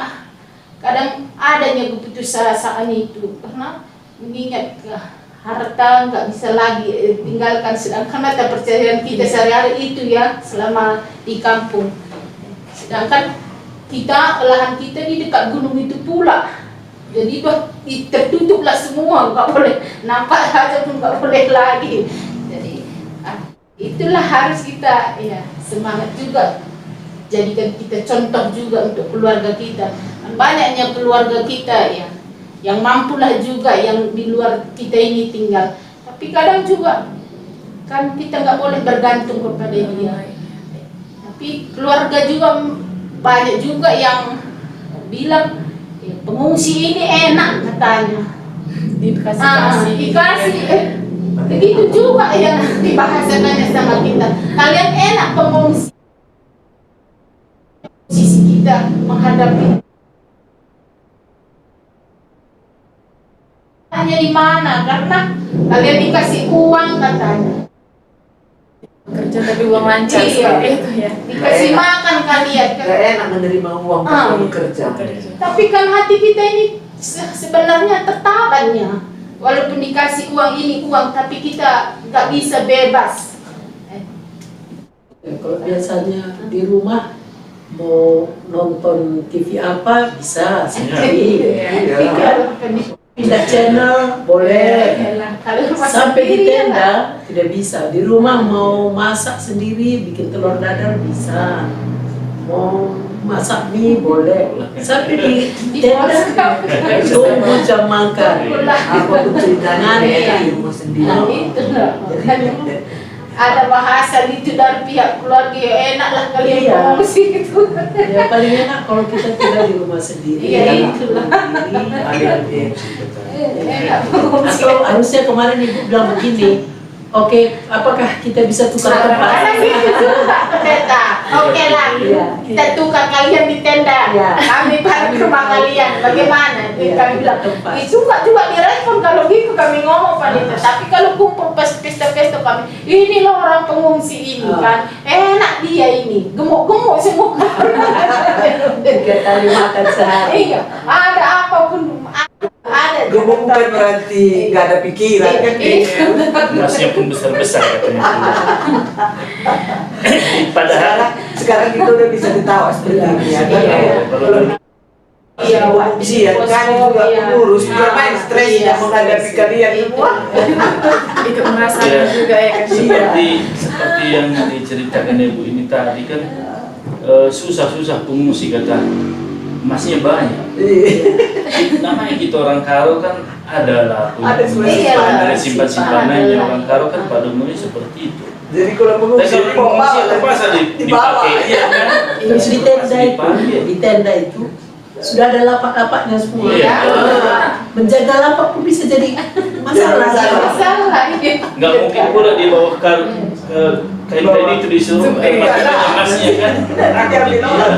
kadang adanya keputusasaan itu karena mengingat harta nggak bisa lagi tinggalkan, sedangkan ada percayaan kita sehari-hari itu ya selama di kampung. Sedangkan lahan kita di dekat gunung itu pula. Jadi tertutuplah semua, nggak boleh nampak saja pun nggak boleh lagi. Jadi itulah harus kita ya semangat juga, jadikan kita contoh juga untuk keluarga kita. Banyaknya keluarga kita ya yang mampulah juga yang di luar kita ini tinggal. Tapi kadang juga kan kita nggak boleh bergantung kepada dia. Tapi keluarga juga banyak juga yang bilang pengungsi ini enak katanya, dikasih begitu juga yang dibahasakannya sama kita, kalian enak pengungsi. Sisi kita menghadapi hanya di mana, karena kalian dikasih uang katanya, Kerja tapi uang lancar seperti itu ya. dikasih makan kalian kan. Gak enak menerima uang kalau bekerja. Tapi kan hati kita ini sebenarnya tertabannya, walaupun dikasih uang ini uang, tapi kita nggak bisa bebas. Ya, kalau biasanya di rumah mau nonton TV apa bisa sendiri. Iya. Pindah channel boleh. Kalau rumah Sampai di sendiri ya, Pak. tenda tidak bisa. Di rumah mau masak sendiri, bikin telur dadar bisa. Mau masak mie boleh. Sampai di tenda tunggu jam makan. Apapun ceritanya Iya. di rumah sendiri. Nah, itu loh. Kan ada bahasan itu dari pihak keluarga, ya enak lah kalian Iya. ngomongin gitu. Ya paling enak kalau kita tinggal di rumah sendiri. Iya, ya, itulah. sendiri, ada yang Enak ngomongin. atau harusnya kemarin ibu bilang begini, oke, apakah kita bisa tukar Mana tempat? gitu juga pendeta. Oke lah, Iya. kita tukar kalian di tenda. Iya. Kami balik ke rumah kalian. Bagaimana? Iya, Kami bilang, tempat. itu nggak juga direspon kalau gitu kami ngomong pendeta. Tapi kalau kumpul pas pesta-pesta kami, ini loh orang pengungsi ini Oh. kan, enak dia ini, gemuk-gemuk semua. 3 kali makan sehari. Iya, ada apapun ada. Gemuk bukan berarti nggak ada pikiran kan? Masnya pun besar-besar katanya. Padahal Sekarang kita udah bisa ketawa seperti ini ya kan? Iya. Kalau Iya, Wak. usia kan juga Iya. ngurus, juga main stres Iya. menghadapi kalian semua. Ikut merasakan Iya. juga ya kan. seperti yang diceritakan ibu ini tadi kan, susah-susah pengungsi kata masnya banyak. Namanya kita orang Karo kan adalah Ada Iya, ada simpan-simpanannya. simpan. Orang Karo kan pada umumnya seperti itu. Jadi kalau Tapi mengungsi kalau pengungsi apa masa dibawa. dipakai? Iya kan? Terus di tenda itu, Dipakai. di tenda itu sudah ada lapak-lapaknya semua. Iya. Menjaga lapak pun bisa jadi masalah. Masalah ini. Nggak mungkin pula di bawah kain-kain itu disuruh masnya kan? Nanti ambil orang.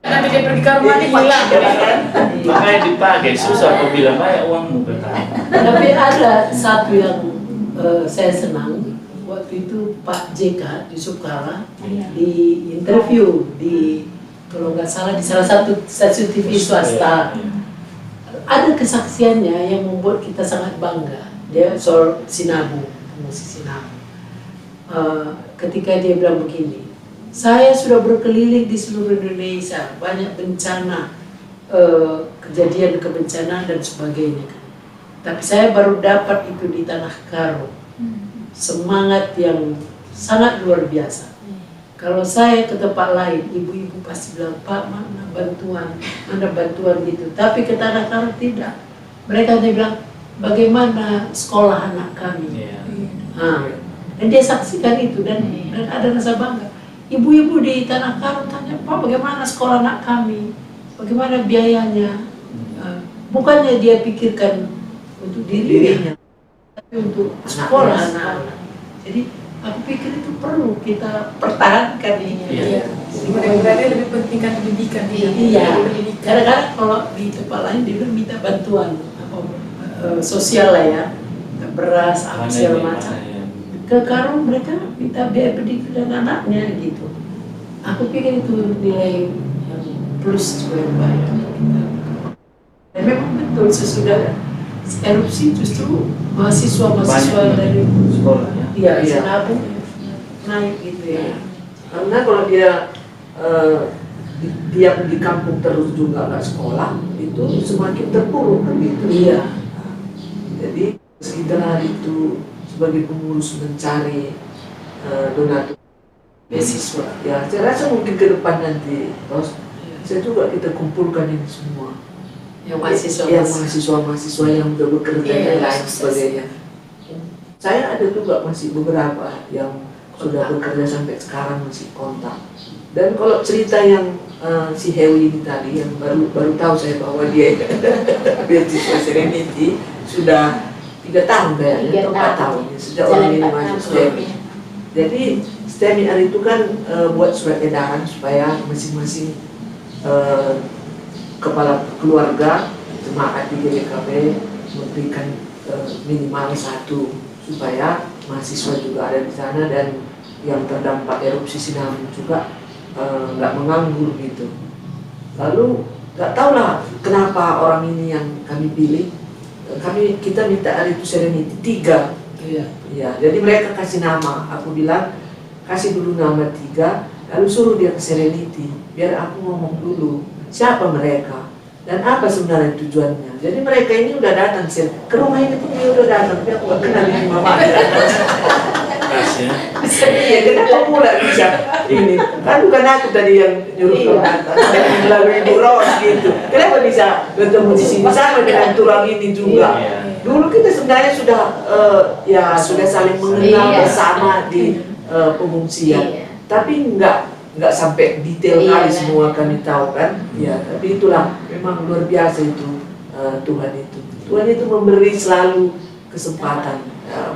Nanti dia pergi ke rumah dia hilang. Makanya dipakai, susah kau bilang ayo uangmu kata. Tapi ada satu yang saya senang. Waktu itu Pak JK Yusuf Kala di interview di, kalau nggak salah, di salah satu stasiun TV swasta. Ada kesaksiannya yang membuat kita sangat bangga. Dia soal Sinabu, musisi Sinabu. Ketika dia bilang begini, saya sudah berkeliling di seluruh Indonesia, banyak bencana, kejadian kebencanaan dan sebagainya. Tapi saya baru dapat itu di Tanah Karo. Semangat yang sangat luar biasa. Kalau saya ke tempat lain, ibu-ibu pasti bilang, Pak, mana bantuan gitu. Tapi ke Tanah Karo tidak. Mereka hanya bilang, bagaimana sekolah anak kami. Iya. Dan dia saksikan itu dan ada rasa bangga. Ibu-ibu di Tanah Karo tanya, Pak, bagaimana sekolah anak kami? Bagaimana biayanya? Bukannya dia pikirkan untuk dirinya, tapi untuk sekolah anak-anak. Jadi aku pikir itu perlu kita pertahankan ini. Iya. Berarti lebih pentingkan pendidikan. Iya. Pendidikan. Kadang-kadang kalau di tempat lain dia bilang minta bantuan sosial lah ya, beras apa segala macam. Ke Karo mereka minta biaya pendidikan anaknya gitu. Aku pikir itu nilai yang plus juga yang baik untuk kita. Dan memang betul sesudah erupsi justru mahasiswa dari sekolah ya. Iya, Sinabu naik gitu ya. Karena kalau dia diam di kampung terus juga nggak sekolah, itu semakin terpuruk kan gitu. Iya. Jadi sekitar itu sebagai pengurus mencari donatur Beasiswa. ya, saya rasa mungkin ke depan nanti terus saya juga kita kumpulkan ini semua Yang mahasiswa. yang mahasiswa yang udah bekerja Iya, dan lain sukses. sebagainya. Saya ada juga masih beberapa yang sudah bekerja sampai sekarang masih kontak. Dan kalau cerita yang si Hewi ini tadi yang baru tahu saya bahwa dia beasiswa Serenity sudah 3 tahun kayaknya, 3 atau 4 tahun. tahun ya, sejak orang ini masuk STEMI. Jadi STEMI itu kan buat surat edaran supaya masing-masing kepala keluarga jemaat di GKB memberikan minimal 1 supaya mahasiswa juga ada di sana dan yang terdampak erupsi Sinabu juga nggak menganggur gitu. Lalu nggak tahu lah kenapa orang ini yang kami pilih. Kita minta itu Serenity 3. Iya. Ya, jadi mereka kasih nama. Aku bilang kasih dulu nama 3, lalu suruh dia ke Serenity, biar aku ngomong dulu siapa mereka dan apa sebenarnya tujuannya. Jadi mereka ini udah datang ke rumah ini pun dia udah datang, tapi aku gak kenal ini mama. Kasih ya. Iya, kenapa pula bisa ini? Kan bukan aku tadi yang nyuruh kamu datang, lalu Ibu Ros gitu. Kenapa bisa ketemu di sini sama dengan tulang ini juga? Iya. Dulu kita sebenarnya sudah sudah saling mengenal bersama di pengungsian, tapi nggak sampai detail kali semua kami tahu kan? Ya, tapi itulah memang luar biasa itu Tuhan itu. Tuhan itu memberi selalu kesempatan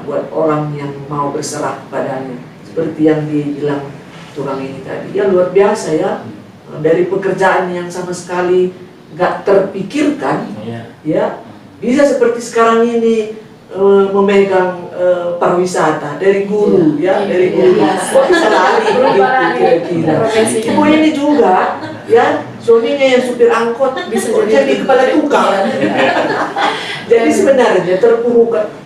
buat orang yang mau berserah kepadanya. Seperti yang dibilang tulang ini tadi, ya luar biasa ya, dari pekerjaan yang sama sekali nggak terpikirkan, ya bisa seperti sekarang ini memegang pariwisata dari guru, dari guru, kok bisa lari gitu kira-kira. Ibu ini juga, ya suaminya yang supir angkot bisa jadi kepala tukang. Jadi sebenarnya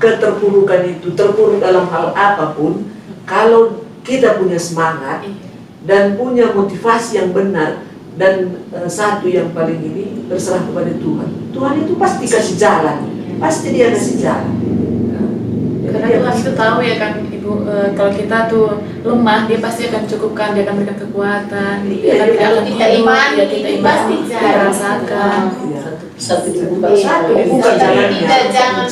keterpurukan itu terpuruk dalam hal apapun, kalau kita punya semangat dan punya motivasi yang benar dan satu yang paling ini berserah kepada Tuhan. Tuhan itu pasti kasih jalan, pasti dia kasih jalan. Karena Tuhan itu tahu ya kan Ibu, kalau kita tuh lemah, dia pasti akan cukupkan, dia akan berikan kekuatan, dia akan tidak akan kita imani, kita pasti kita rasakan. Satu dibuka, Satu dibuka jalannya. Kita jangan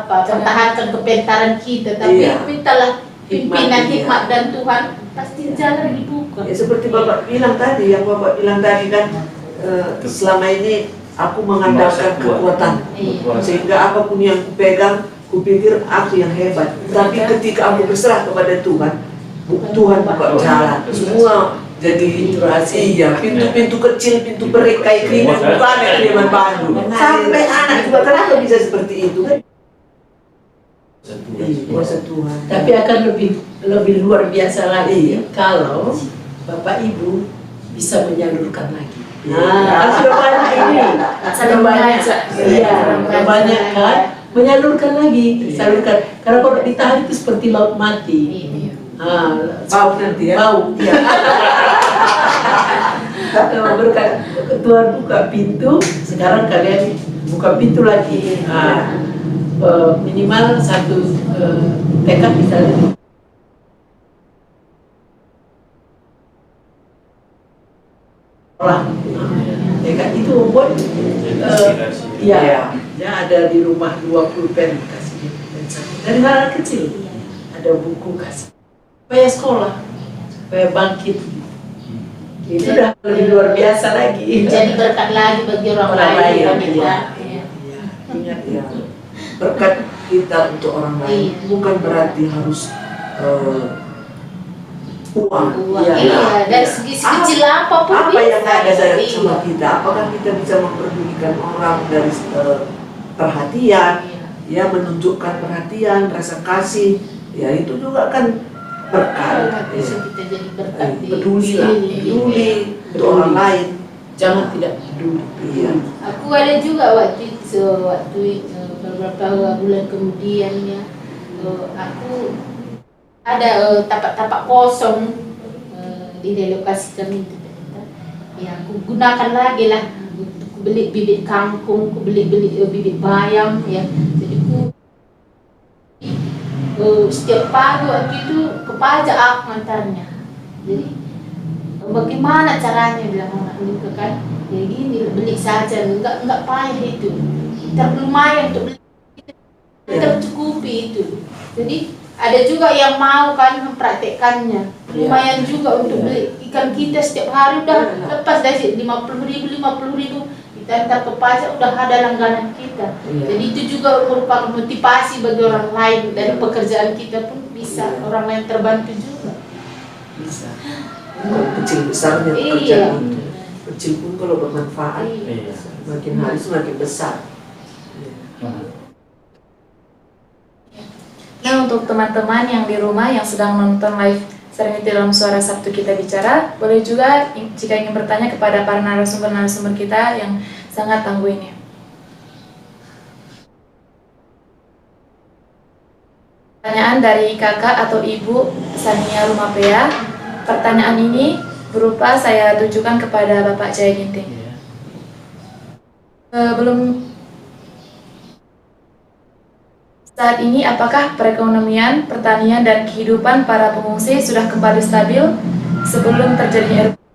pertahankan kepintaran kita, tapi mintalah pimpinan hikmat dan Tuhan, pasti jalan dibuka. Ya seperti Bapak bilang tadi, yang Bapak bilang tadi kan, selama ini aku mengandalkan kekuatan, sehingga apapun yang kupegang, kupikir aku yang hebat. Tapi ketika aku berserah kepada Tuhan, Tuhan buka jalan, semua jadi rahasia, pintu-pintu kecil, pintu perik kayak keringat bukan kayak Kiriman Pandu. Sampai anak juga, kenapa bisa seperti itu kan? Kuasa Tuhan. Tapi akan lebih luar biasa lagi kalau Bapak Ibu bisa menyalurkan lagi. Nah, sudah banyak ini, Saling mengajak. banyak kan, menyalurkan lagi, salurkan. Karena kalau ditahan itu seperti laut mati. Bau nanti ya. Bau. Ya. Berkat Tuhan buka pintu, sekarang kalian buka pintu lagi. Minimal satu tekad misalnya. Tekad itu membuat ya ada di rumah 20 pen kasih dari hal kecil, ada buku kasih supaya sekolah, supaya bangkit. Itu udah lebih luar biasa lagi. Jadi berkat lagi bagi orang lain. Ingat ya, berkat kita untuk orang lain bukan berarti harus uang. Dari segi kecil apapun apa yang ada dari bisa. sama kita, apakah kita bisa memperdulikan orang dari perhatian, ya menunjukkan perhatian, rasa kasih, ya itu juga kan berkat. Bisa kita jadi berkat di Peduli untuk orang lain, Jangan tidak peduli. iya. Aku ada juga waktu beberapa bulan kemudian ya, aku ada tapak-tapak kosong di lokasi kami itu. Ya aku gunakan lagi lah, aku beli bibit kangkung, aku beli bibit bayam ya. Jadi aku setiap pagi waktu itu ke pajak aku ngantarnya. Jadi bagaimana caranya bilang orang itu kan? Ya gini, beli saja, enggak payah itu. Lumayan untuk beli, tercukupi itu. Jadi ada juga yang mau kan mempraktekkannya. Lumayan juga untuk beli ikan kita setiap hari udah lepas dari 50.000 kita antar ke pasar udah ada langganan kita. Jadi itu juga merupakan motivasi bagi orang lain, dari pekerjaan kita pun bisa orang lain terbantu juga. Bisa. Kecil besarnya pekerjaan itu. Kecil pun kalau bermanfaat, semakin hari semakin besar. Nah, untuk teman-teman yang di rumah yang sedang nonton live Serenity dalam Suara Sabtu Kita Bicara, boleh juga jika ingin bertanya kepada para narasumber-narasumber kita yang sangat tangguh ini. Pertanyaan dari kakak atau ibu Sania Rumapea. Pertanyaan ini berupa saya tujukan kepada Bapak Jaya Ginting. Ya. Saat ini apakah perekonomian, pertanian, dan kehidupan para pengungsi sudah kembali stabil sebelum terjadinya erupsi?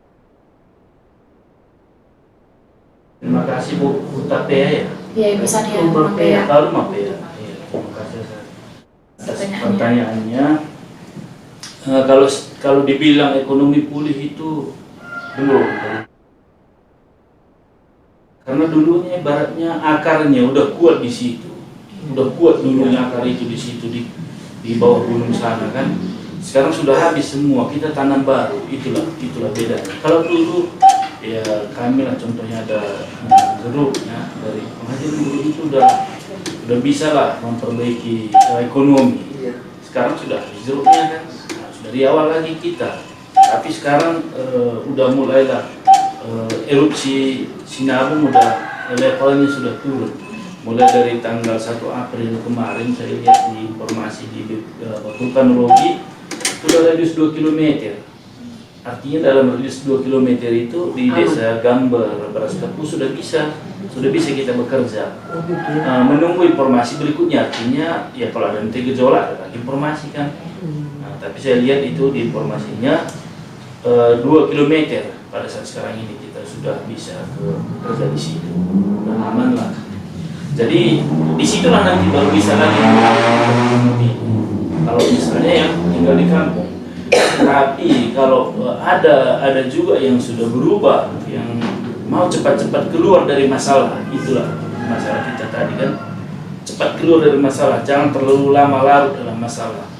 Terima kasih Bu Tapea ya. Ya, Ibu Sania Rumapea. Rumapea. Rumapea. Iya, terima kasih atas Pertanyaannya. pertanyaannya. Kalau dibilang ekonomi pulih itu belum. Karena dulunya ibaratnya akarnya udah kuat di situ. Udah kuat dulunya akar itu di situ di bawah gunung sana kan. Sekarang sudah habis semua, kita tanam baru. Itulah bedanya. Kalau dulu ya kami lah contohnya ada jeruk ya, dari penghasilan dulu itu udah bisa lah memperbaiki ekonomi. Sekarang sudah habis jeruknya kan. Nah, sudah di awal lagi kita. Tapi sekarang udah mulailah erupsi Sinabung udah levelnya sudah turun. Mulai dari tanggal 1 April kemarin saya lihat di informasi di vulkanologi sudah radius 2 km. Artinya dalam radius 2 km itu di desa Gamber, Barastepu sudah bisa kita bekerja. Menunggu informasi berikutnya, artinya ya kalau ada nanti gejolak ada lagi informasi kan. Nah, tapi saya lihat itu di informasinya 2 km pada saat sekarang ini kita sudah bisa bekerja di situ. Nah, aman lah. Jadi disitulah nanti baru bisa lagi kalau misalnya yang tinggal di kampung. Tapi kalau ada juga yang sudah berubah, yang mau cepat-cepat keluar dari masalah, itulah masalah kita tadi kan, cepat keluar dari masalah, jangan terlalu lama larut dalam masalah.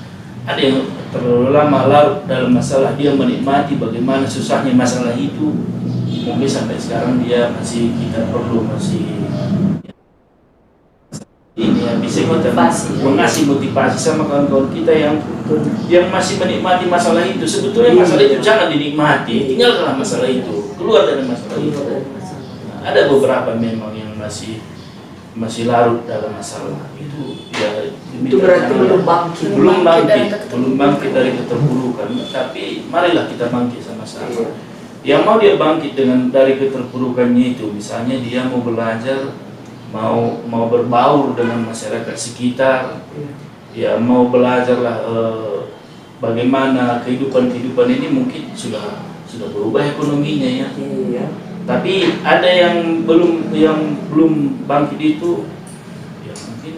Ada yang terlalu lama larut dalam masalah, dia menikmati bagaimana susahnya masalah itu, mungkin sampai sekarang dia masih kita perlu ini ya, bisa kita mengasih motivasi sama kawan-kawan kita yang masih menikmati masalah itu. Sebetulnya masalah itu jangan dinikmati, tinggalkanlah masalah itu, keluar dari masalah itu. Nah, ada beberapa memang yang masih larut dalam masalah itu ya, Itu berarti belum bangkit dari keterpurukan. Tapi marilah kita bangkit sama-sama. Yang mau dia bangkit dari keterpurukannya itu, misalnya dia mau belajar, mau berbaur dengan masyarakat sekitar, ya mau belajarlah bagaimana kehidupan ini mungkin sudah berubah ekonominya ya. Tapi ada yang belum bangkit itu, ya mungkin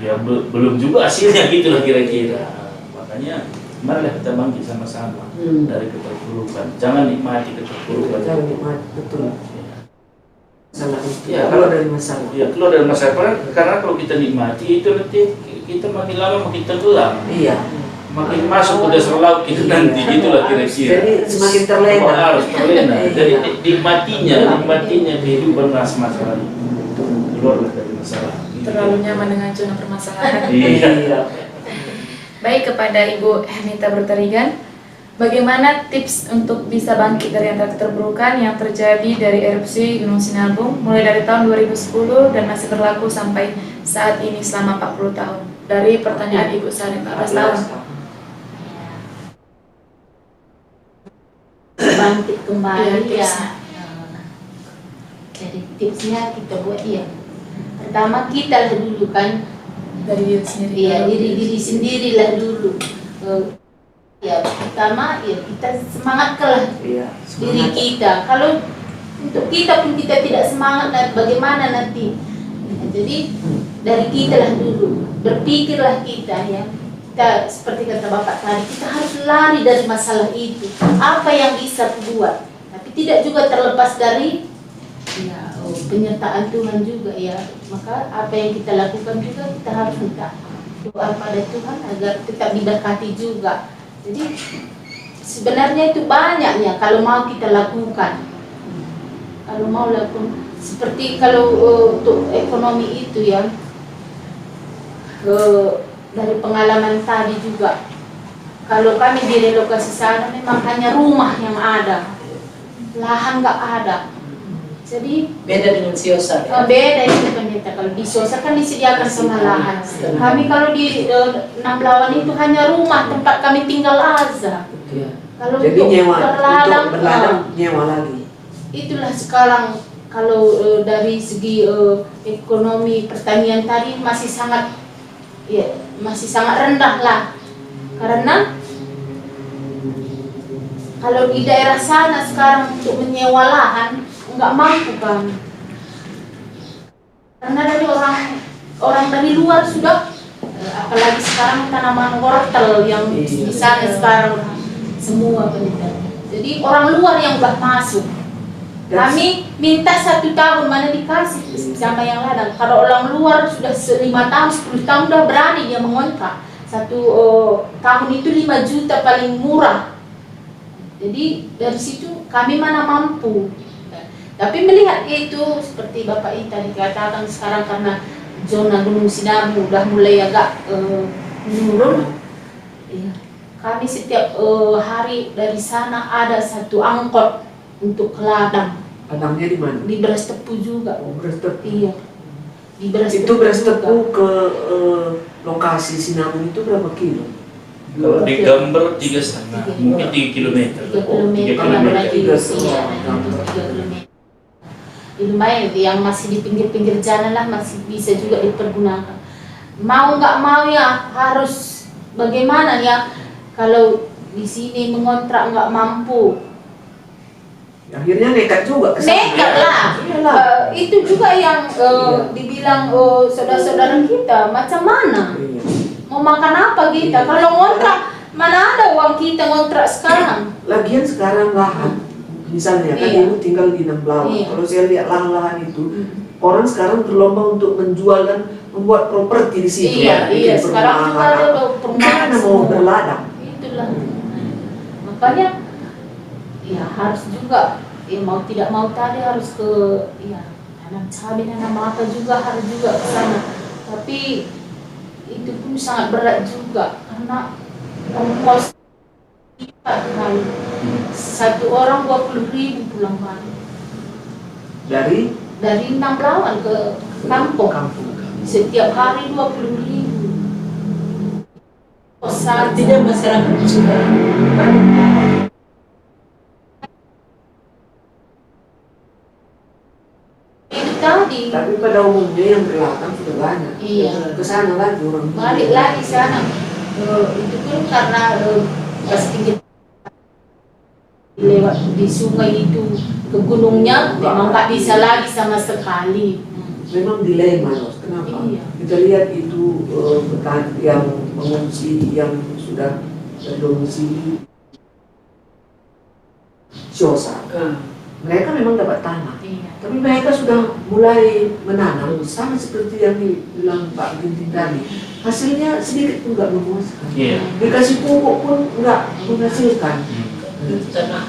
ya belum juga hasilnya gitulah kira-kira. Makanya marilah kita bangkit sama-sama dari keterpurukan. Jangan nikmati keterpurukan. Jangan nikmati, betul. Ya, keluar dari masalah. Ya, keluar dari masalah. Karena kalau kita nikmati itu nanti kita makin lama makin tenggelam. Iya. Makin masuk ke dasar laut itu nanti, gitulah kira-kira. Jadi semakin terlena. Harus terlena. Jadi nikmatinya kehidupan masalah itu. Keluarlah dari masalah. Terlalu nyaman dengan zona permasalahan. Iya. Baik, kepada Ibu Hernita Bertarigan, bagaimana tips untuk bisa bangkit dari antara keterpurukan yang terjadi dari erupsi Gunung Sinabung mulai dari tahun 2010 dan masih berlaku sampai saat ini selama 40 tahun? Dari pertanyaan Ibu Sari, 14 tahun. Bangkit kembali Iya, ya. Jadi tipsnya kita buat pertama kita lah dulu kan, Dari diri sendiri. ya diri sendirilah dulu. Ya pertama ya kita semangatkanlah diri kita. Kalau untuk kita pun kita tidak semangat, bagaimana nanti? Jadi dari kita lah dulu, berpikirlah kita ya. Kita seperti kata Bapak tadi, kita harus lari dari masalah itu. Apa yang bisa buat, tapi tidak juga terlepas dari penyertaan Tuhan juga ya. Maka apa yang kita lakukan juga kita harus minta doa pada Tuhan agar tetap diberkati juga. Jadi sebenarnya itu banyaknya kalau mau kita lakukan. Kalau mau lakukan seperti kalau untuk ekonomi itu ya, dari pengalaman tadi juga, kalau kami direlokasi sana memang hanya rumah yang ada, lahan nggak ada. Jadi Beda dengan Siosar ya. beda itu pendeta. Kalau di Siosar kan disediakan sama lahan. Kami kalau di Namblawan itu hanya rumah tempat kami tinggal aja. Iya. Kalau Jadi untuk nyewa, untuk berladang, berladang nyewa lagi. itulah sekarang kalau dari segi ekonomi pertanian tadi masih sangat rendah lah, karena kalau di daerah sana sekarang untuk menyewa lahan nggak mampu kan, karena dari orang dari luar sudah apalagi sekarang tanaman wortel yang di sana sekarang semua pendeta. Jadi orang luar yang udah masuk. Kami minta 1 tahun mana dikasih sama yang ladang. Kalau orang luar sudah 5 tahun, 10 tahun udah berani dia mengontrak. 1 tahun itu 5 juta paling murah. Jadi dari situ kami mana mampu. Tapi melihat itu seperti Bapak Ita dikatakan sekarang karena zona Gunung Sinabung udah mulai agak menurun. Iya. Kami setiap hari dari sana ada 1 angkot untuk ke ladang. Ladangnya di mana? Di Beras Tepu juga. Oh, Beras Tepu. Iya. Di Beras Itu Beras juga. Tepu ke lokasi Sinabung itu berapa kilo? Kalau di Gamber 3,5, mungkin 3 kilometer. 3 kilometer. kilometer. Berarti Tiga iya, kilometer. 3 kilometer. Lumayan yang masih di pinggir-pinggir jalan lah masih bisa juga dipergunakan. Mau nggak mau ya harus bagaimana ya kalau di sini mengontrak nggak mampu. Akhirnya nekat juga ke sana. Nekat lah. Iyalah. Itu juga yang dibilang saudara-saudara kita macam mana Iya. mau makan apa kita Iya. kalau ngontrak mana ada uang kita ngontrak sekarang. Lagian sekarang lahan, misalnya kan Iya. ibu tinggal di Namblawan. Iya. Kalau saya lihat lahan-lahan itu, orang sekarang berlomba untuk menjual dan membuat properti di situ. Iya, Bikin iya. Sekarang juga perumahan ada apa. perumahan Mana mau semua. berladang? Itulah. Makanya ya harus juga ya mau tidak mau tadi harus ke ya tanam cabai tanam apa juga harus juga ke sana. Tapi itu pun sangat berat juga karena ongkos kali 1 orang 20.000 pulang balik dari Namblawan ke kampung. Setiap hari 20.000. Artinya masyarakat sudah itu tadi Tapi pada umumnya yang berladang sudah banyak. Iya. Ke sana lagi orang. balik lagi sana. Itu pun karena pas tinggi lewat di sungai itu ke gunungnya memang nggak bisa lagi sama sekali. Memang dilema, Ros. Kenapa? Iya. Kita lihat itu petani yang mengungsi yang sudah berdomisili Siosar. Mereka memang dapat tanah, Iya. tapi mereka sudah mulai menanam sama seperti yang dibilang Pak Ginting tadi. Hasilnya sedikit pun nggak memuaskan. Iya. Dikasih pupuk pun nggak menghasilkan. tanah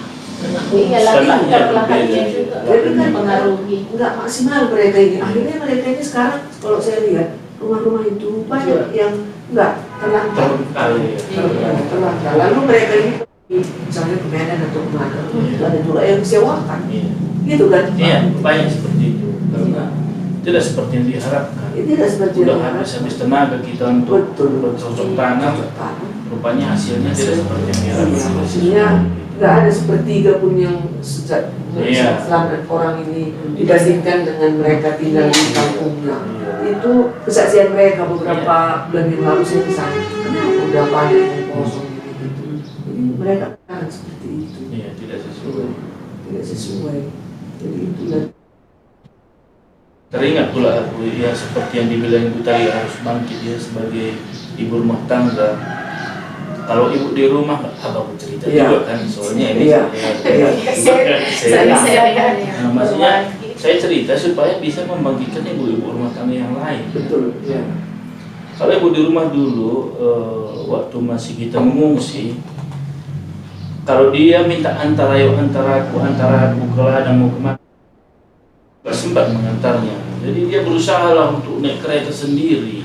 Iya lagi lahannya juga Jadi kan mempengaruhi. nggak maksimal mereka ini. Akhirnya mereka ini sekarang kalau saya lihat rumah-rumah itu banyak yang nggak terlantar. Terlantar. Lalu mereka ini misalnya ke Medan atau kemana, itu ada juga yang disewakan. Iya. Gitu kan? Iya, banyak seperti itu karena tidak seperti yang diharapkan. Ini tidak seperti Sudah yang habis tenaga kita untuk Betul. bercocok tanam, rupanya hasilnya tidak seperti yang diharapkan. Hasilnya nggak ada sepertiga pun yang sejak Iya. selama orang ini dibandingkan dengan mereka tinggal di kampungnya. Itu kesaksian mereka beberapa bulan yang lalu saya di sana. Kenapa udah banyak yang kosong gitu? Jadi mereka kan seperti itu. Iya, tidak sesuai. Tidak sesuai. Jadi itulah. Teringat pula aku ya seperti yang dibilang ibu tadi harus bangkit ya sebagai ibu rumah tangga. Kalau ibu di rumah, abang cerita Iya. juga kan, soalnya ini Iya. Iya. Nah, maksudnya saya cerita supaya bisa membangkitkan ibu-ibu rumah tangga yang lain. Betul. Ya. Kalau ibu di rumah dulu, waktu masih kita mengungsi, kalau dia minta antara aku ke ladang mau kemana, nggak sempat mengantarnya. Jadi dia berusaha lah untuk naik kereta sendiri,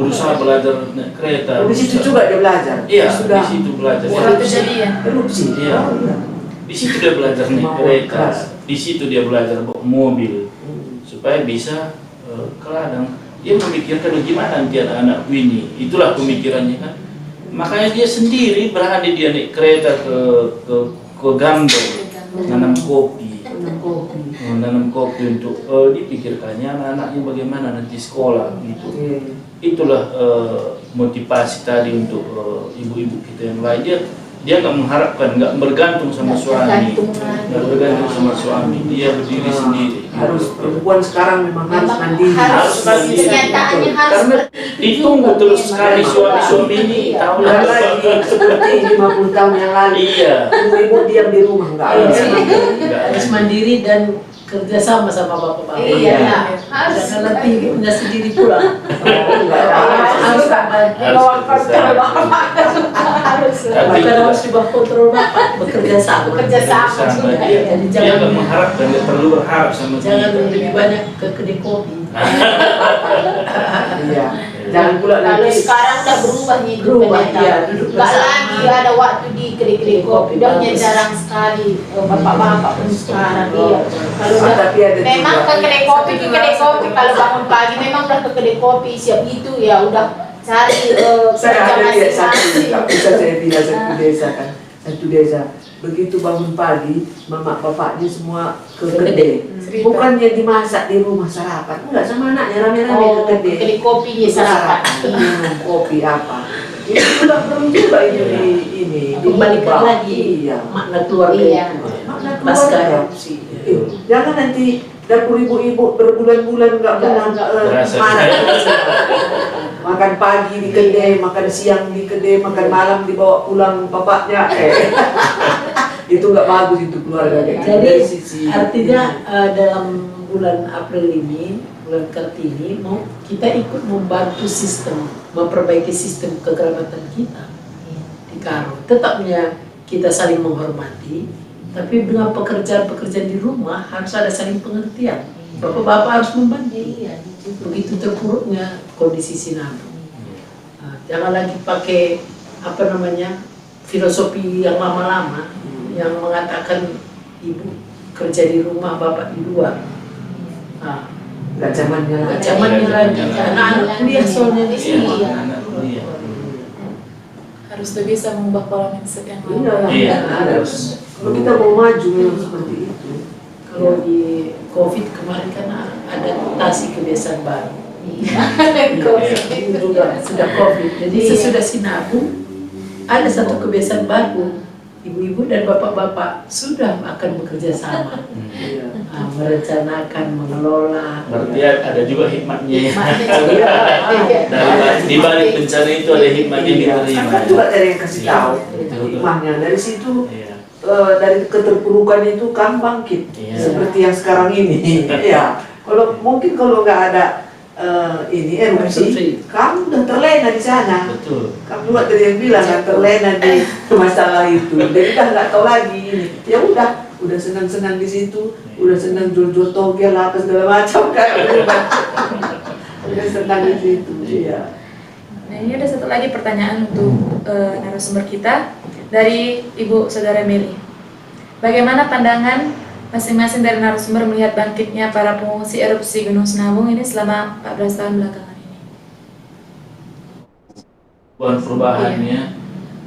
berusaha belajar naik kereta. Di situ juga dia belajar. Iya, Sudah di situ belajar. Sudah kejadian. erupsi. Iya. Oh, iya. Di situ dia belajar naik kereta, di situ dia belajar bawa mobil, supaya bisa ke ladang. Dia memikirkan gimana nanti anak-anak ini, itulah pemikirannya kan. Makanya dia sendiri berani dia naik kereta ke Gambar, nanam kopi. Nanam kopi untuk dipikirkannya anak-anaknya bagaimana nanti sekolah gitu. Itulah motivasi tadi untuk ibu-ibu kita yang lain. Dia nggak mengharapkan, nggak bergantung sama suami, nggak bergantung sama suami. Dia berdiri sendiri. Harus perempuan sekarang memang harus mandiri. Harus mandiri. Kenyataannya harus Karena seperti itu ditunggu juga. terus sekali suami-suami ini tahu Udah lagi seperti 50 tahun yang lalu. Iya. Ibu diam di rumah nggak ada. Harus mandiri dan kerja sama bapak-bapak. Iya, harus. Jangan nanti punya sendiri pulang. Harus Tapi Bahkan harus di bawah kontrol bapak, bekerja sama. Bekerja sama juga. dia Jadi dia jangan nggak mengharapkan, nggak perlu berharap sama jangan kita. lebih banyak ke kedai kopi. Iya. Jangan pula Kalau nanti sekarang udah berubah nih Berubah, ternyata. iya, duduk Nggak bersama. lagi ada waktu di kedai kopi. Udah Bagus. jarang sekali bapak-bapak pun sekarang. Iya. Kalau udah tapi ada memang juga. ke kedai kopi kalau bangun pagi memang udah ke kedai kopi siap itu ya udah cari Saya kerja ada lihat satu, masing-masing. tak bisa saya tidak satu desa kan, satu desa. Begitu bangun pagi, mama bapaknya semua ke kedai. Bukannya dimasak di rumah sarapan, enggak sama anaknya rame-rame Oh, ke kedai. kedai kopi ya sarapan. Minum kopi apa? Itu juga perlu juga ini. Kembalikan diubah. lagi Iya. makna keluarga Iya. itu. Makna Pasca keluarga. adopsi. Jangan nanti dapur ibu-ibu berbulan-bulan nggak pernah Berasa. makan pagi di kedai, makan siang di kedai, makan malam dibawa pulang bapaknya. Itu nggak bagus itu keluarga kayak gitu. Jadi Dari sisi artinya dalam bulan April ini, bulan Kartini, mau kita ikut membantu sistem, memperbaiki sistem kekerabatan kita di Karo. Tetapnya kita saling menghormati, tapi dengan pekerjaan-pekerjaan di rumah harus ada saling pengertian. Bapak-bapak harus membantu. Begitu terpuruknya kondisi sinabung. Jangan lagi pakai filosofi yang lama-lama yang mengatakan ibu kerja di rumah, bapak di luar. nggak zamannya Nggak lagi. zamannya lagi. Anak-anak kuliah soalnya di sini. Iya, anak kuliah. Harus tuh bisa mengubah pola mindset yang Iya, lama. Iya, harus. Kalau kita mau maju memang seperti itu. Kalau di COVID kemarin kan ada mutasi kebiasaan baru. Ini juga sudah COVID. Jadi sesudah sinabung ada satu kebiasaan baru. Ibu-ibu dan bapak-bapak sudah akan bekerja sama, Iya. merencanakan, mengelola. Berarti ada juga hikmatnya. Iya. Di balik bencana itu ada hikmatnya diterima. Kan juga dari yang kasih Iya. tahu Betul. hikmahnya. Dari situ Iya. dari keterpurukan itu kamu bangkit Iya. seperti yang sekarang ini. Ya, kalau mungkin kalau nggak ada ini erupsi, kamu udah terlena di sana. Betul. Kamu juga tadi yang bilang kan terlena di masalah itu. Jadi udah nggak tahu lagi ini. Ya udah senang-senang di situ, udah senang jual-jual togel apa segala macam kan. Udah senang di situ. Iya. Nah, ini ada satu lagi pertanyaan untuk narasumber kita dari Ibu Saudara Meli. Bagaimana pandangan masing-masing dari narasumber melihat bangkitnya para pengungsi erupsi Gunung Sinabung ini selama 14 tahun belakangan ini? Perubahannya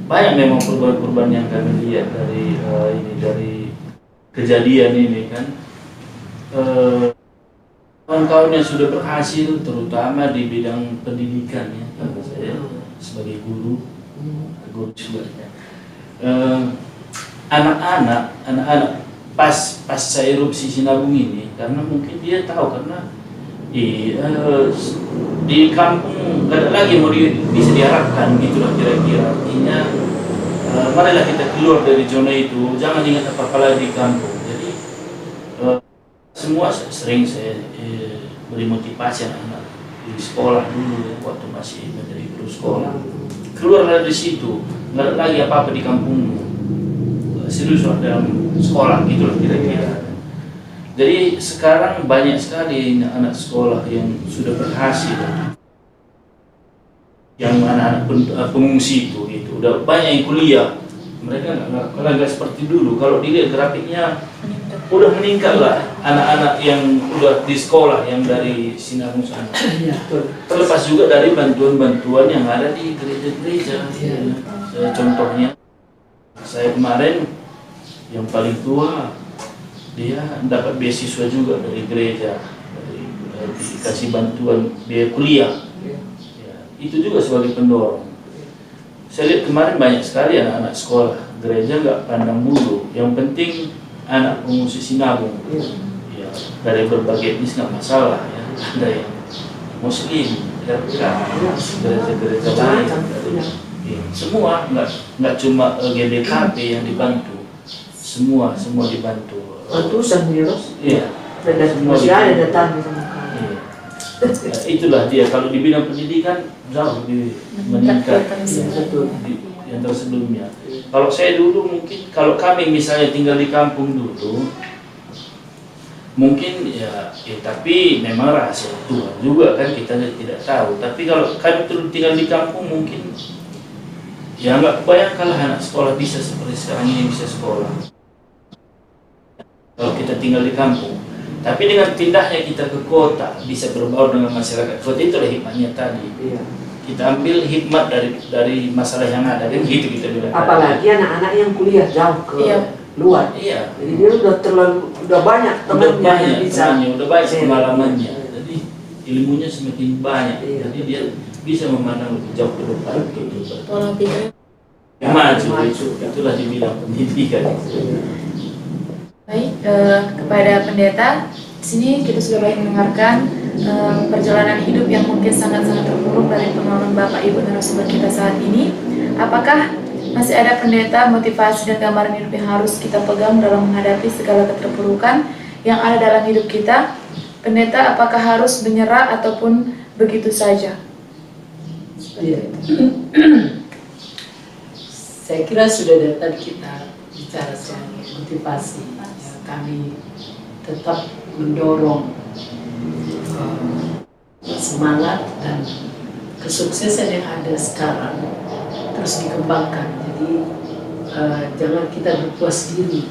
banyak memang perubahan-perubahan yang kami lihat dari dari kejadian ini kan. Kawan-kawan yang sudah berhasil terutama di bidang pendidikan ya, kata saya sebagai guru sebenarnya. Anak-anak pasca erupsi Sinabung ini, karena mungkin dia tahu karena di kampung gak ada lagi mau bisa diharapkan gitulah kira-kira. Artinya marilah kita keluar dari zona itu, jangan ingat apa-apa lagi di kampung. Jadi semua sering saya beri motivasi anak-anak di sekolah dulu ya, waktu masih menjadi guru sekolah. Keluar dari situ, nggak ada lagi apa-apa di kampungmu. Serius dalam sekolah gitu loh kira-kira. Jadi sekarang banyak sekali anak sekolah yang sudah berhasil, yang anak-anak pengungsi itu udah banyak yang kuliah, mereka nggak seperti dulu. Kalau dilihat grafiknya udah meningkat lah anak-anak yang udah di sekolah yang dari Sinabung sana. Terlepas juga dari bantuan-bantuan yang ada di gereja-gereja. Contohnya saya kemarin yang paling tua dia dapat beasiswa juga dari gereja, dikasih bantuan biaya kuliah. Ya, itu juga sebagai pendorong. Saya lihat kemarin banyak sekali anak-anak sekolah, gereja nggak pandang bulu. Yang penting anak pengungsi Sinabung, ya, dari berbagai etnis nggak masalah. Ya. Ada yang Muslim, gereja-gereja lain, ya, semua nggak cuma GBKP yang dibantu, semua dibantu. Ratusan ya, Iya. Dan masih ada datanya sama kami. Iya. Ya, itulah dia, kalau di bidang pendidikan jauh lebih meningkat yang sebelumnya. Kalau saya dulu mungkin, kalau kami misalnya tinggal di kampung dulu, mungkin ya tapi memang rahasia Tuhan juga kan, kita tidak tahu. Tapi kalau kami dulu tinggal di kampung mungkin ya nggak bayangkanlah anak sekolah bisa seperti sekarang ini, bisa sekolah. Kalau kita tinggal di kampung, tapi dengan pindahnya kita ke kota, bisa berbaur dengan masyarakat kota, itulah hikmahnya tadi. Iya. Kita ambil hikmat dari masalah yang ada, kan gitu kita bilang. Apalagi anak-anak yang kuliah jauh ke luar. Iya. Jadi dia udah banyak temannya yang bisa. Udah banyak pengalamannya. Jadi ilmunya semakin banyak. Iya. Jadi dia bisa memandang lebih jauh ke depan. Pola pikir. Maju. Itulah dibilang pendidikan. Baik, kepada pendeta, di sini kita sudah banyak mendengarkan perjalanan hidup yang mungkin sangat-sangat terpuruk dari pengalaman Bapak Ibu narasumber kita saat ini. Apakah masih ada pendeta, motivasi dan gambaran hidup yang harus kita pegang dalam menghadapi segala keterpurukan yang ada dalam hidup kita? Pendeta, apakah harus menyerah ataupun begitu saja? Iya. Saya kira sudah dari tadi kita bicara soal motivasi. Kami tetap mendorong semangat dan kesuksesan yang ada sekarang terus dikembangkan. Jadi jangan kita berpuas diri.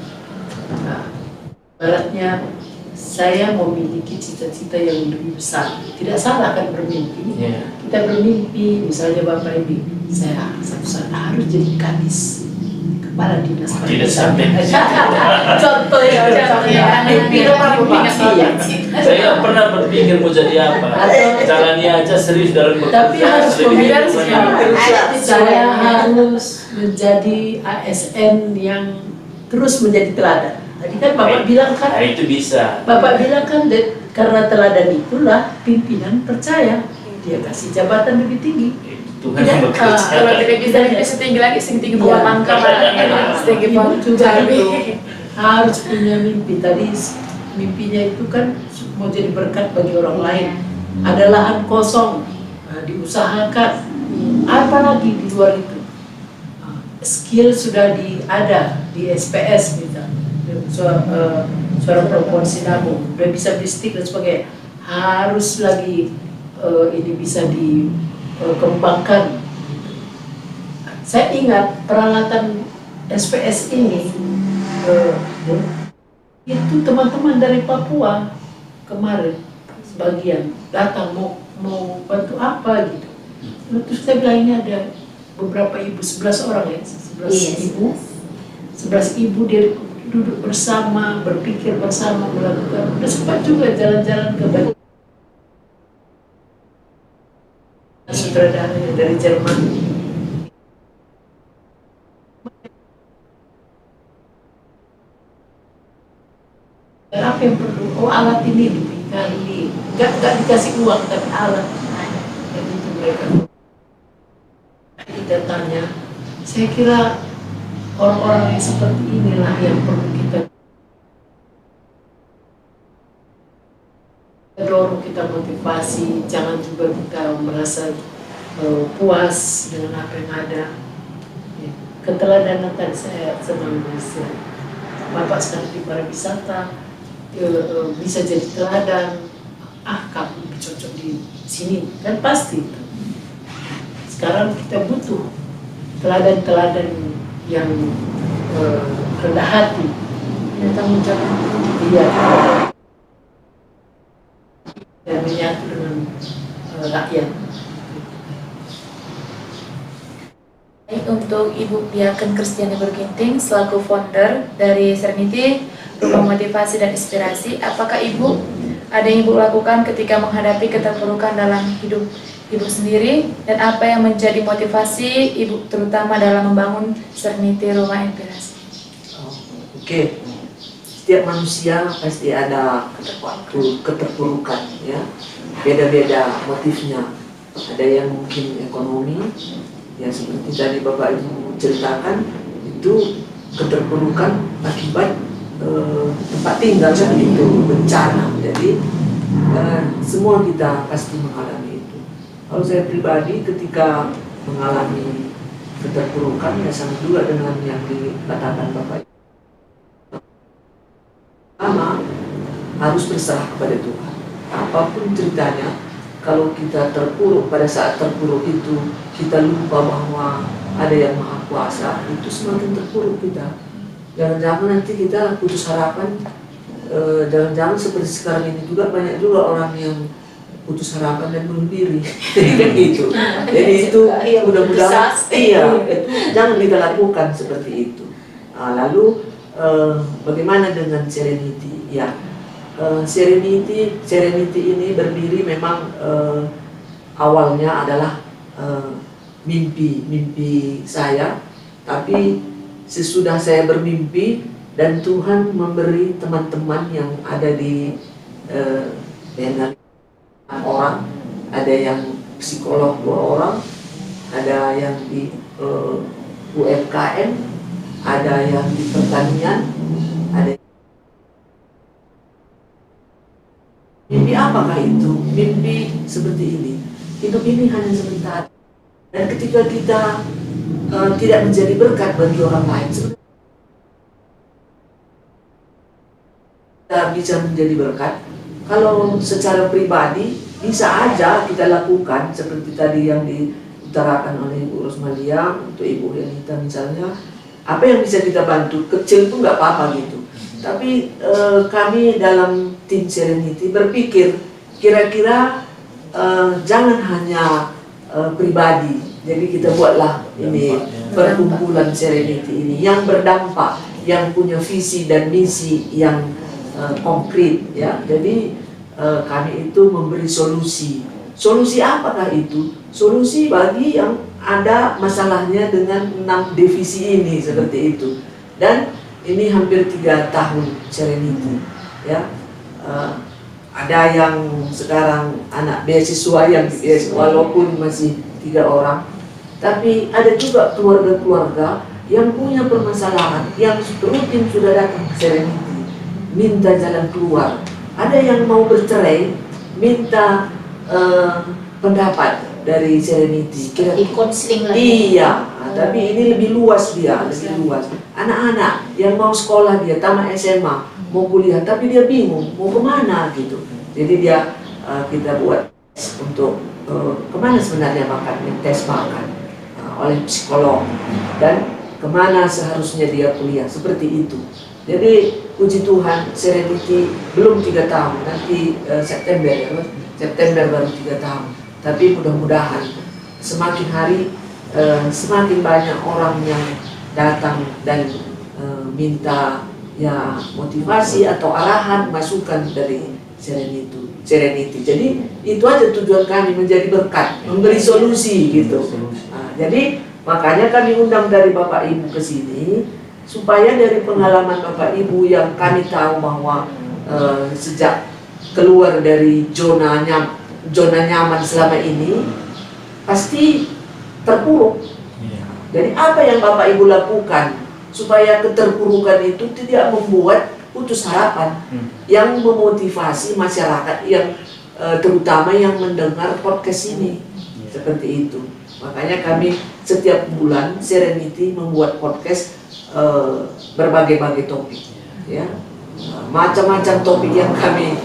Baratnya saya memiliki cita-cita yang lebih besar. Tidak salah kan bermimpi. Kita bermimpi, misalnya Bapak Ibu, saya satu saat harus jadi kadis, kepala dinas pariwisata. Contoh ya, mimpi Saya nggak pernah berpikir mau jadi apa. Jalani aja serius dalam bekerja. tapi harus memilih lebih saya harus menjadi ASN yang terus menjadi teladan. Tadi kan Bapak bilang kan, Nah, itu bisa. Bapak bilang kan, karena teladan itulah pimpinan percaya dia kasih jabatan lebih tinggi. Tuhan yang bekerja. Kalau tidak bisa lebih setinggi lagi, setinggi bawah pangkat, setinggi Ibu bawah juga cabai. itu harus punya mimpi. Tadi mimpinya itu kan mau jadi berkat bagi orang lain. Ada lahan kosong, diusahakan. Apalagi di luar itu, skill sudah ada di SPS misalnya. Suara perempuan Sinabung udah bisa beristik dan sebagainya, harus lagi ini bisa dikembangkan. Saya ingat peralatan SPS ini itu teman-teman dari Papua kemarin sebagian datang mau bantu apa gitu. Terus saya bilang ini ada beberapa ibu, 11 orang ya, 11 ibu dia duduk bersama, berpikir bersama, melakukan. Udah sempat juga jalan-jalan ke Bali. Sutradara dari Jerman. Dan apa yang perlu? Oh, alat ini diberikan ini. Gak dikasih uang, tapi alat. Dan itu mereka. Datanya, saya kira orang-orang yang seperti inilah yang perlu kita dorong, kita motivasi. Jangan juga kita merasa puas dengan apa yang ada. Ya. Keteladanan tadi saya senang bisa. Bapak sekarang di pariwisata bisa jadi teladan. Kamu lebih cocok di sini, kan pasti. Sekarang kita butuh teladan-teladan yang rendah hati. Ada tanggung jawab. Iya. Dan menyatu dengan rakyat. Baik, untuk Ibu Diaken Kristiani Berginting selaku founder dari Serenity Rumah Motivasi dan Inspirasi, apakah Ibu ada yang Ibu lakukan ketika menghadapi keterpurukan dalam hidup Ibu sendiri, dan apa yang menjadi motivasi Ibu terutama dalam membangun Serenity Rumah Inspirasi? Oke. Setiap manusia pasti ada keterpurukan, ya. Beda-beda motifnya. Ada yang mungkin ekonomi, yang seperti tadi Bapak Ibu ceritakan, itu keterpurukan akibat tempat tinggal kan, itu bencana. Jadi semua kita pasti mengalami itu. Kalau saya pribadi ketika mengalami keterpurukan, ya sama juga dengan yang dikatakan Bapak Ibu. Pertama, harus berserah kepada Tuhan. Apapun ceritanya, kalau kita terpuruk, pada saat terpuruk itu kita lupa bahwa ada yang maha kuasa, itu semakin terpuruk kita. Jangan-jangan nanti kita putus harapan. Jangan-jangan seperti sekarang ini juga banyak juga orang yang putus harapan dan bunuh diri. Kan gitu. Jadi itu mudah-mudahan itu jangan kita lakukan seperti itu. Lalu bagaimana dengan Serenity? Ya, Serenity ini berdiri memang awalnya adalah mimpi saya, tapi sesudah saya bermimpi dan Tuhan memberi teman-teman yang ada di dengan orang, ada yang psikolog 2 orang, ada yang di UMKM, ada yang di pertanian, ada. Mimpi apakah itu? Mimpi seperti ini. Hidup ini hanya sebentar. Dan ketika kita tidak menjadi berkat bagi orang lain, kita bisa menjadi berkat. Kalau secara pribadi bisa aja kita lakukan seperti tadi yang diutarakan oleh Ibu Rosmalia untuk Ibu Renita misalnya. Apa yang bisa kita bantu, kecil pun nggak apa-apa gitu. Tapi kami dalam tim Serenity berpikir kira-kira jangan hanya pribadi. Jadi kita buatlah ini perkumpulan Serenity ini yang berdampak, yang punya visi dan misi yang konkret, ya. Jadi kami itu memberi solusi. Solusi apakah itu? Solusi bagi yang ada masalahnya dengan 6 divisi ini seperti itu. Dan ini hampir 3 tahun Serenity, ya. Ada yang sekarang anak beasiswa yang walaupun masih 3 orang, tapi ada juga keluarga-keluarga yang punya permasalahan yang rutin sudah datang ke Serenity, minta jalan keluar. Ada yang mau bercerai, minta pendapat dari Serenity. Konseling lagi. Iya, tapi ini lebih luas dia, lebih luas. Anak-anak yang mau sekolah, dia tamat SMA, mau kuliah, tapi dia bingung mau kemana gitu. Jadi dia kita buat untuk kemana sebenarnya makannya, tes makan oleh psikolog, dan kemana seharusnya dia kuliah, seperti itu. Jadi puji Tuhan, Serenity belum 3 tahun, nanti September ya, September baru 3 tahun. Tapi mudah-mudahan semakin hari semakin banyak orang yang datang dan minta ya motivasi atau arahan, masukan dari Serenity. Jadi itu aja tujuan kami, menjadi berkat, memberi solusi gitu. Jadi makanya kami undang dari Bapak Ibu ke sini, supaya dari pengalaman Bapak Ibu yang kami tahu bahwa sejak keluar dari zona nyaman selama ini pasti terpuruk. Jadi apa yang Bapak Ibu lakukan supaya keterpurukan itu tidak membuat putus harapan, yang memotivasi masyarakat yang terutama yang mendengar podcast ini, seperti itu. Makanya kami setiap bulan Serenity membuat podcast berbagai-bagai topik, ya, macam-macam topik yang kami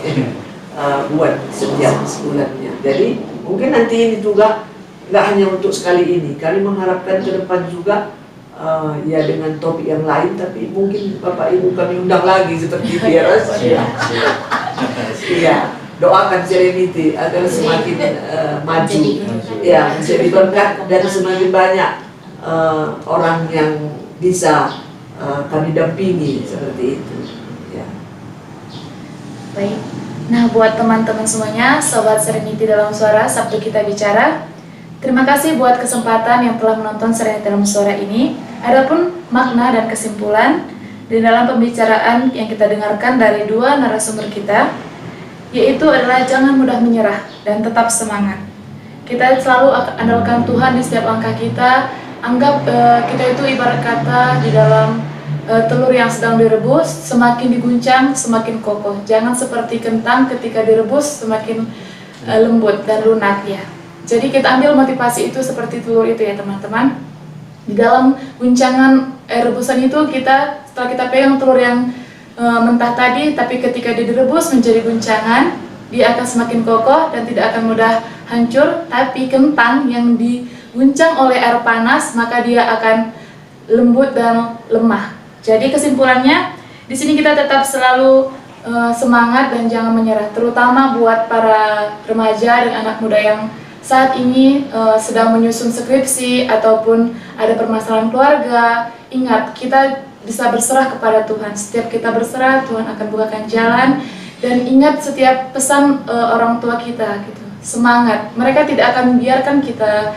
buat setiap bulannya. Jadi mungkin nanti ini juga nggak hanya untuk sekali ini, kami mengharapkan ke depan juga ya dengan topik yang lain, tapi mungkin Bapak Ibu kami undang lagi seperti itu ya Ros. Siap. Iya, doakan Serenity agar semakin maju, ya menjadi berkat dan semakin banyak orang yang bisa kami dampingi seperti itu. Ya. Baik. Nah, buat teman-teman semuanya, Sobat Serenity Dalam Suara Sabtu Kita Bicara, terima kasih buat kesempatan yang telah menonton Serenity Dalam Suara ini. Adapun makna dan kesimpulan di dalam pembicaraan yang kita dengarkan dari dua narasumber kita, yaitu adalah jangan mudah menyerah dan tetap semangat. Kita selalu andalkan Tuhan di setiap langkah kita. Anggap kita itu ibarat kata di dalam telur yang sedang direbus, semakin diguncang semakin kokoh. Jangan seperti kentang ketika direbus semakin lembut dan lunak ya. Jadi kita ambil motivasi itu seperti telur itu ya teman-teman. Di dalam guncangan air rebusan itu setelah kita pegang telur yang mentah tadi, tapi ketika dia direbus menjadi guncangan, dia akan semakin kokoh dan tidak akan mudah hancur. Tapi kentang yang diguncang oleh air panas, maka dia akan lembut dan lemah. Jadi kesimpulannya, di sini kita tetap selalu semangat dan jangan menyerah, terutama buat para remaja dan anak muda yang saat ini sedang menyusun skripsi ataupun ada permasalahan keluarga. Ingat, kita bisa berserah kepada Tuhan. Setiap kita berserah, Tuhan akan bukakan jalan. Dan ingat setiap pesan orang tua kita gitu. Semangat. Mereka tidak akan membiarkan kita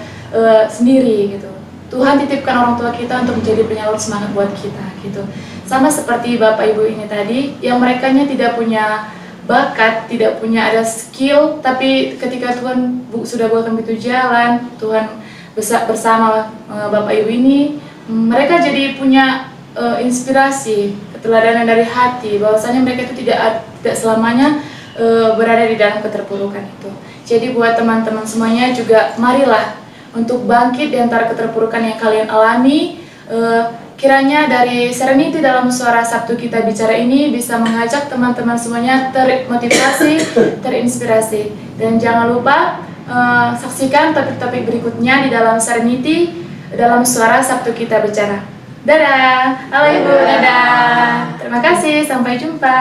sendiri gitu. Tuhan titipkan orang tua kita untuk menjadi penyalur semangat buat kita gitu. Sama seperti Bapak Ibu ini tadi, yang merekanya tidak punya bakat, tidak punya ada skill, tapi ketika Tuhan sudah bukakan pintu jalan, Tuhan bersama Bapak Ibu ini, mereka jadi punya inspirasi, keteladanan dari hati, bahwasanya mereka itu tidak selamanya berada di dalam keterpurukan itu. Jadi buat teman-teman semuanya juga, marilah untuk bangkit di antara keterpurukan yang kalian alami. Kiranya dari Serenity Dalam Suara Sabtu Kita Bicara ini bisa mengajak teman-teman semuanya termotivasi, terinspirasi. Dan jangan lupa saksikan topik-topik berikutnya di dalam Serenity Dalam Suara Sabtu Kita Bicara. Dadah, halo Ibu, dadah. Terima kasih, sampai jumpa.